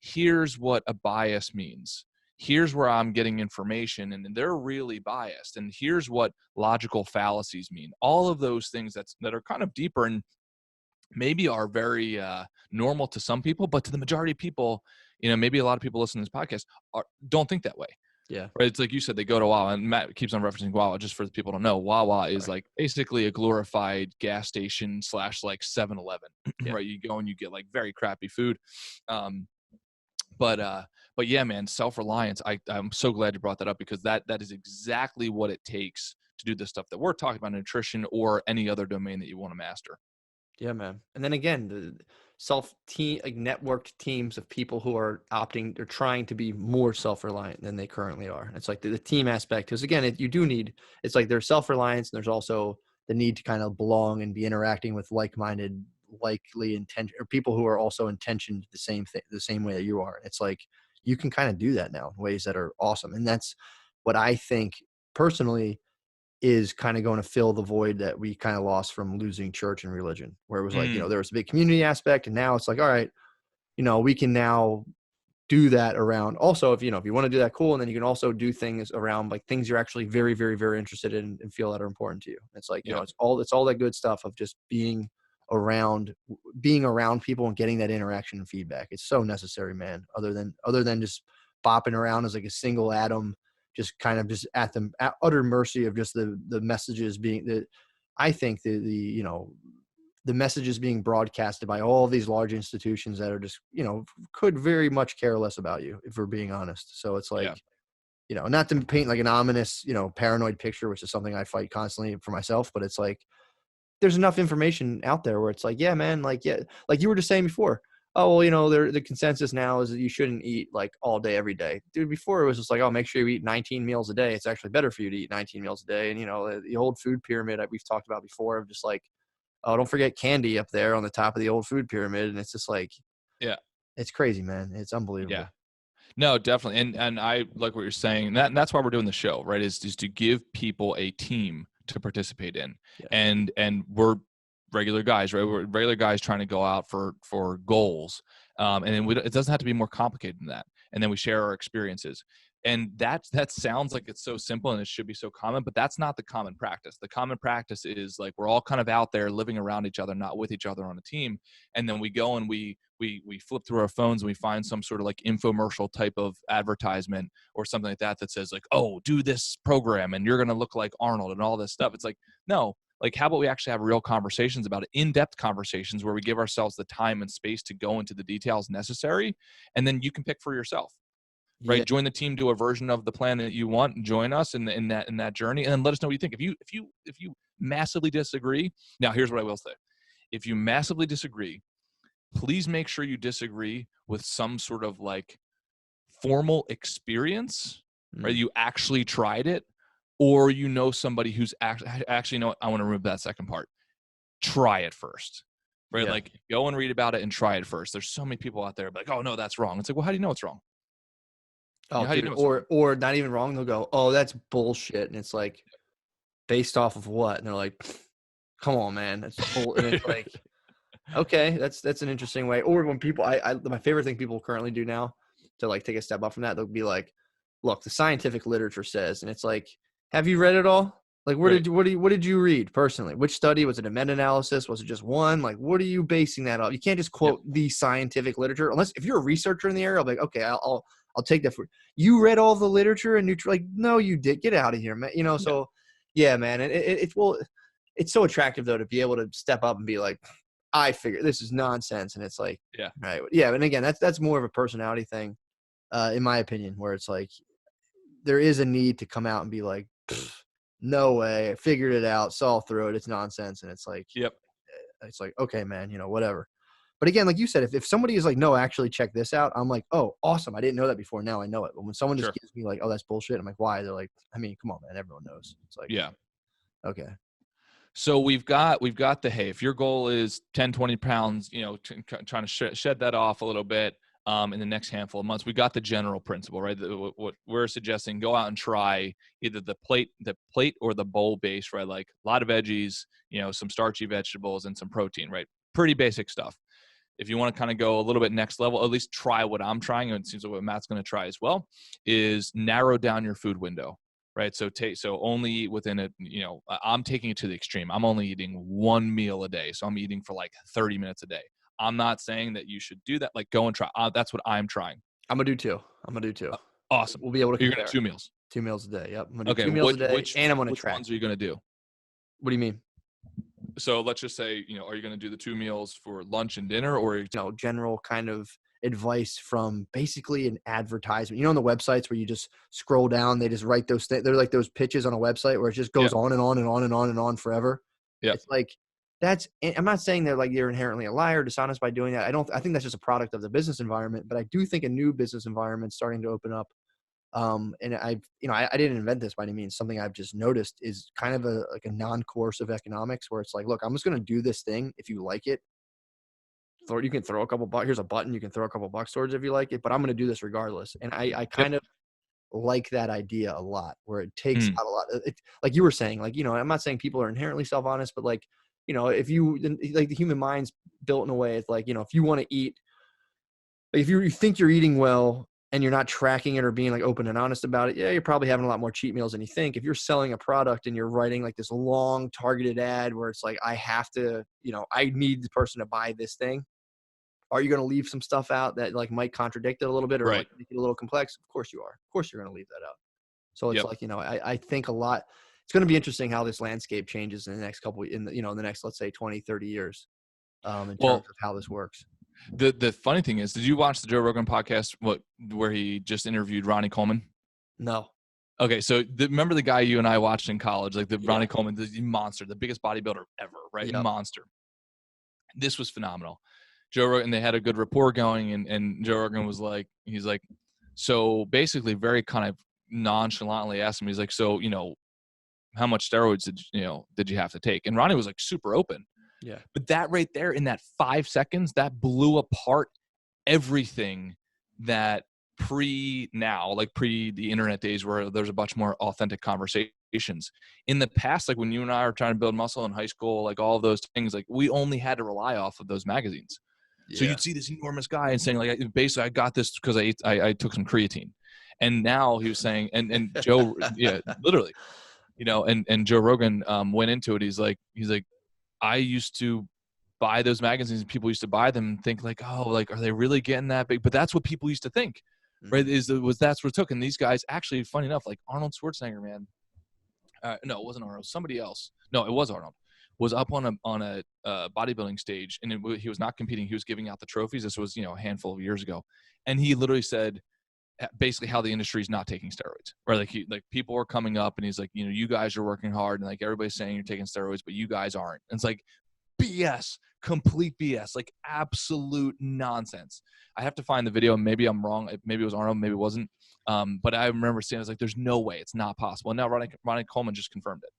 here's what a bias means. Here's where I'm getting information and they're really biased. And here's what logical fallacies mean. All of those things that are kind of deeper and maybe are very normal to some people, but to the majority of people, you know, maybe a lot of people listening to this podcast don't think that way. Yeah. Right. It's like you said, they go to Wawa, and Matt keeps on referencing Wawa just for the people to know. Wawa is like basically a glorified gas station / like 7-Eleven, Yeah. right? You go and you get like very crappy food. But yeah, man, self-reliance. I'm so glad you brought that up, because that is exactly what it takes to do the stuff that we're talking about, nutrition or any other domain that you want to master. Yeah, man. And then again, the like networked teams of people who are opting or trying to be more self-reliant than they currently are. It's like the team aspect, because again, you do need, it's like there's self-reliance and there's also the need to kind of belong and be interacting with like-minded, likely intent, or people who are also intentioned the same thing, the same way that you are. It's like, you can kind of do that now in ways that are awesome. And that's what I think personally is kind of going to fill the void that we kind of lost from losing church and religion, where it was like, you know, there was a big community aspect, and now it's like, all right, you know, we can now do that around also, if, you know, if you want to do that, cool. And then you can also do things around like things you're actually very, very, very interested in and feel that are important to you. It's like, you know, it's all that good stuff of just being around people and getting that interaction and feedback. It's so necessary, man. Other than just bopping around as like a single atom, just kind of just at utter mercy of just the messages being that, I think the you know, the messages being broadcasted by all these large institutions that are just, you know, could very much care less about you, if we're being honest. So it's like, you know, not to paint like an ominous, you know, paranoid picture, which is something I fight constantly for myself, but it's like, there's enough information out there where it's like, yeah, man, like, yeah, like you were just saying before, oh, well, you know, the consensus now is that you shouldn't eat like all day, every day. Dude, before it was just like, oh, make sure you eat 19 meals a day. It's actually better for you to eat 19 meals a day. And, you know, the old food pyramid that we've talked about before of just like, oh, don't forget candy up there on the top of the old food pyramid. And it's just like, Yeah. it's crazy, man. It's unbelievable. Yeah. No, definitely. And I like what you're saying. And that's why we're doing the show, right? Is to give people a team to participate in. Yeah. And we're regular guys, right? We're regular guys trying to go out for goals. And then it doesn't have to be more complicated than that. And then we share our experiences. And that sounds like it's so simple and it should be so common, but that's not the common practice. The common practice is like, we're all kind of out there living around each other, not with each other on a team. And then we go and we flip through our phones and we find some sort of like infomercial type of advertisement or something like that says like, oh, do this program and you're going to look like Arnold and all this stuff. It's like, no, like, how about we actually have real conversations about it, in-depth conversations where we give ourselves the time and space to go into the details necessary. And then you can pick for yourself, right? Yeah. Join the team, do a version of the plan that you want, and join us in that journey. And then let us know what you think. If you massively disagree, now here's what I will say. If you massively disagree, please make sure you disagree with some sort of like formal experience, right? You actually tried it, or you know somebody who's actually no, I want to remove that second part. Try it first, right? Yeah. Like go and read about it and try it first. There's so many people out there like, oh no, that's wrong. It's like, well, how do you know it's wrong? Oh, How do you dude, know it's wrong? or not even wrong. They'll go, oh, that's bullshit. And it's like, based off of what? And they're like, come on, man. That's bull. And it's like, okay, that's an interesting way. Or when people, my favorite thing people currently do now to like take a step up from that, they'll be like, look, the scientific literature says, and it's like, have you read it all? Like, what did you read personally? Which study? Was it a meta-analysis? Was it just one? Like, what are you basing that off? You can't just quote the scientific literature unless if you're a researcher in the area. I'll be like, okay, I'll take that for you. Read all the literature and like, no, you did. Get out of here, man. So yeah, man. It's so attractive though to be able to step up and be like, I figure this is nonsense, and it's like, right, yeah. And again, that's more of a personality thing, in my opinion, where it's like there is a need to come out and be like, no way, I figured it out, saw through it, it's nonsense, and it's like, it's like, okay, man, whatever. But again, like you said, if somebody is like, no, actually check this out, I'm like, oh, awesome, I didn't know that before, now I know it. But when someone just gives me like, oh, that's bullshit, I'm like, why? They're like, I mean, come on, man, everyone knows. It's like, okay. So we've got the, hey, if your goal is 10, 20 pounds, trying to shed that off a little bit in the next handful of months, we got the general principle, right? What we're suggesting, go out and try either the plate or the bowl base, right? Like a lot of veggies, some starchy vegetables and some protein, right? Pretty basic stuff. If you want to kind of go a little bit next level, at least try what I'm trying, and it seems like what Matt's going to try as well, is narrow down your food window. Right. So only eat within I'm taking it to the extreme. I'm only eating one meal a day. So I'm eating for like 30 minutes a day. I'm not saying that you should do that. Like go and try. That's what I'm trying. I'm going to do two. Awesome. We'll be able to You're compare. going to 2 meals. 2 meals a day. Yep. I'm going to do 2 meals a day. And I'm going to track. Which ones are you going to do? What do you mean? So let's just say, are you going to do the 2 meals for lunch and dinner, or general kind of advice from basically an advertisement, on the websites where you just scroll down, they just write those things. They're like those pitches on a website where it just goes on and on and on and on and on forever. Yeah. It's like, I'm not saying that like you're inherently a liar, dishonest by doing that. I think that's just a product of the business environment, but I do think a new business environment starting to open up. And I didn't invent this by any means. Something I've just noticed is kind of a non-coercive economics where it's like, look, I'm just going to do this thing. If you like it, you can throw a couple bucks. Here's a button. You can throw a couple bucks towards it if you like it, but I'm going to do this regardless. And I kind of like that idea a lot, where it takes out a lot. Like you were saying, like, I'm not saying people are inherently self-honest, but like, if you like the human mind's built in a way, it's like, if you want to eat, like if you think you're eating well and you're not tracking it or being like open and honest about it, you're probably having a lot more cheat meals than you think. If you're selling a product and you're writing like this long targeted ad where it's like, I have to, I need the person to buy this thing. Are you going to leave some stuff out that like might contradict it a little bit or like make it a little complex? Of course you are. Of course you're going to leave that out. So it's like, I think a lot, it's going to be interesting how this landscape changes in the next the next, let's say 20, 30 years in terms of how this works. The funny thing is, did you watch the Joe Rogan podcast where he just interviewed Ronnie Coleman? No. Okay, so remember the guy you and I watched in college, like the Ronnie Coleman, the monster, the biggest bodybuilder ever, right? Yep. Monster. This was phenomenal. Joe Rogan, and they had a good rapport going, and Joe Rogan was like, he's like, so basically very kind of nonchalantly asked him, he's like, so, how much steroids did you have to take? And Ronnie was like super open. Yeah. But that right there in that 5 seconds, that blew apart everything that pre the internet days where there's a bunch more authentic conversations. In the past, like when you and I were trying to build muscle in high school, like all of those things, like we only had to rely off of those magazines. Yeah. So you'd see this enormous guy and saying like, basically I got this because I took some creatine. And now he was saying, and Joe, literally, and Joe Rogan went into it. He's like, I used to buy those magazines and people used to buy them and think like, oh, like, are they really getting that big? But that's what people used to think, right? That's what it took. And these guys actually, funny enough, like Arnold Schwarzenegger, man. No, it wasn't Arnold. Somebody else. No, it was Arnold. Was up on a bodybuilding stage, and he was not competing. He was giving out the trophies. This was, a handful of years ago. And he literally said, basically how the industry is not taking steroids, right? Like people are coming up and he's like, you guys are working hard and like everybody's saying you're taking steroids, but you guys aren't. And it's like, BS, complete BS, like absolute nonsense. I have to find the video. Maybe I'm wrong. Maybe it was Arnold, maybe it wasn't. But I remember seeing, I was like, there's no way, it's not possible. And now Ronnie Coleman just confirmed it.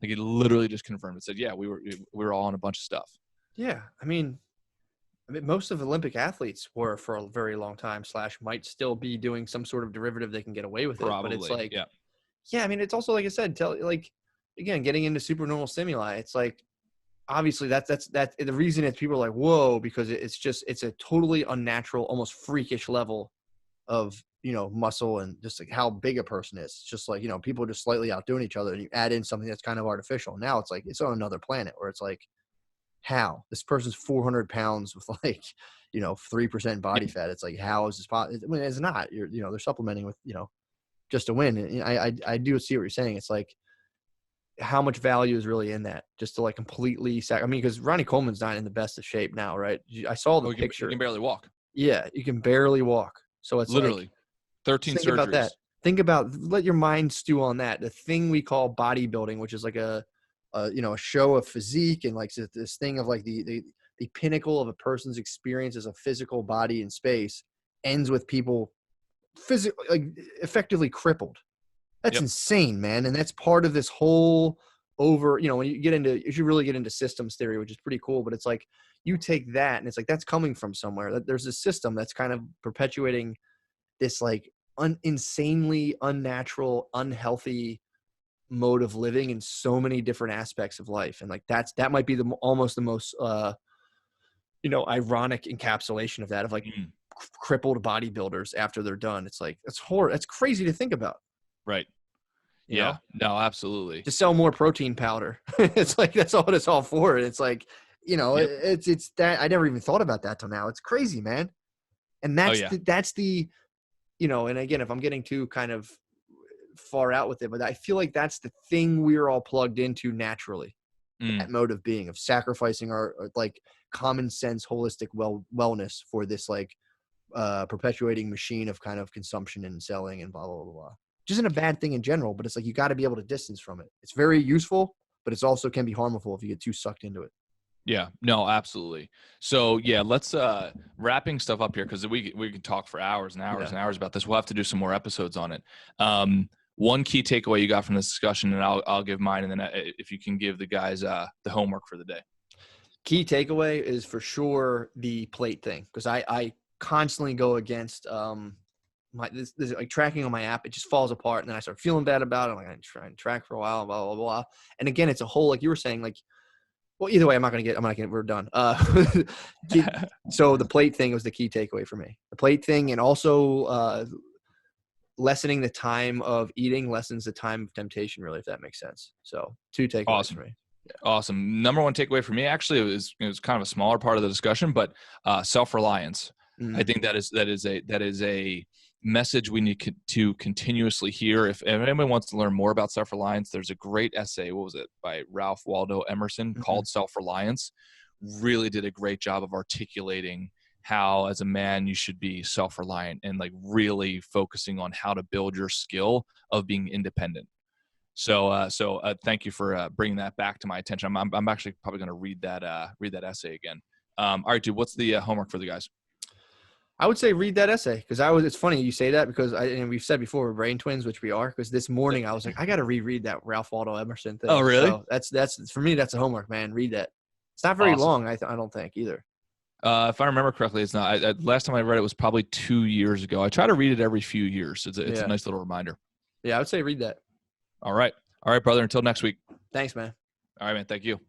Like, he literally just confirmed it. Said, yeah, we were all on a bunch of stuff. Yeah. I mean, most of Olympic athletes were for a very long time / might still be doing some sort of derivative they can get away with it. Probably, But it's like, yeah. I mean, it's also, like I said, again, getting into supernormal stimuli, it's like, obviously that's the reason it's people are like, whoa, because it's a totally unnatural, almost freakish level of, muscle and just like how big a person is. It's just like, people are just slightly outdoing each other, and you add in something that's kind of artificial. Now it's like, it's on another planet where it's like, how this person's 400 pounds with like, 3% body fat. It's like, how is this possible? I mean, it's not. They're supplementing with, just to win. And I do see what you're saying. It's like, how much value is really in that, just to like completely because Ronnie Coleman's not in the best of shape now, right? I saw the picture. You can barely walk. Yeah, you can barely walk. So it's literally like, 13 think surgeries. about that. Think about, let your mind stew on that. The thing we call bodybuilding, which is like a show of physique, and like this thing of like the pinnacle of a person's experience as a physical body in space, ends with people effectively crippled. That's insane, man. And that's part of this whole when you really get into systems theory, which is pretty cool, but it's like, you take that and it's like, that's coming from somewhere. There's a system that's kind of perpetuating this like insanely unnatural, unhealthy mode of living in so many different aspects of life. And like, that might be almost the most, ironic encapsulation of that, of like crippled bodybuilders after they're done. It's like, that's horror. That's crazy to think about. Right. You know? No, absolutely. To sell more protein powder. It's like, that's all it's all for. And it's like, it's that, I never even thought about that till now. It's crazy, man. And that's the, and again, if I'm getting too kind of far out with it, but I feel like that's the thing we're all plugged into naturally. That mode of being, of sacrificing our like common sense, holistic wellness for this like perpetuating machine of kind of consumption and selling and blah, blah, blah, blah. Which isn't a bad thing in general, but it's like, you got to be able to distance from it. It's very useful, but it's also can be harmful if you get too sucked into it. Yeah, no, absolutely. So yeah, let's wrapping stuff up here, because we can talk for hours and hours and hours about this. We'll have to do some more episodes on it. One key takeaway you got from this discussion, and I'll give mine, and then if you can give the guys the homework for the day. Key takeaway is for sure the plate thing, because I constantly go against this like tracking on my app. It just falls apart, and then I start feeling bad about it. I'm like, I try and track for a while, blah blah blah. And again, it's a whole, like you were saying, like, well, either way, I'm not gonna we're done. So the plate thing was the key takeaway for me. The plate thing, and also lessening the time of eating lessens the time of temptation, really, if that makes sense. So 2 takeaways for me. Yeah. Awesome. Number one takeaway for me, actually, it was kind of a smaller part of the discussion, but self-reliance. I think that is a message we need to continuously hear. If anyone wants to learn more about self-reliance, there's a great essay, what was it, by Ralph Waldo Emerson, called Self-Reliance. Really did a great job of articulating how, as a man, you should be self-reliant and like really focusing on how to build your skill of being independent. So thank you for bringing that back to my attention. I'm actually probably going to read that essay again. All right, dude, what's the homework for the guys? I would say read that essay, because it's funny you say that, because and we've said before, we're brain twins, which we are, because this morning I was like, I got to reread that Ralph Waldo Emerson thing. Oh, really? So that's for me, that's a homework, man. Read that. It's not very long, I don't think either. If I remember correctly, it's not. Last time I read it was probably 2 years ago. I try to read it every few years. It's a nice little reminder. Yeah, I would say read that. All right, brother. Until next week. Thanks, man. All right, man. Thank you.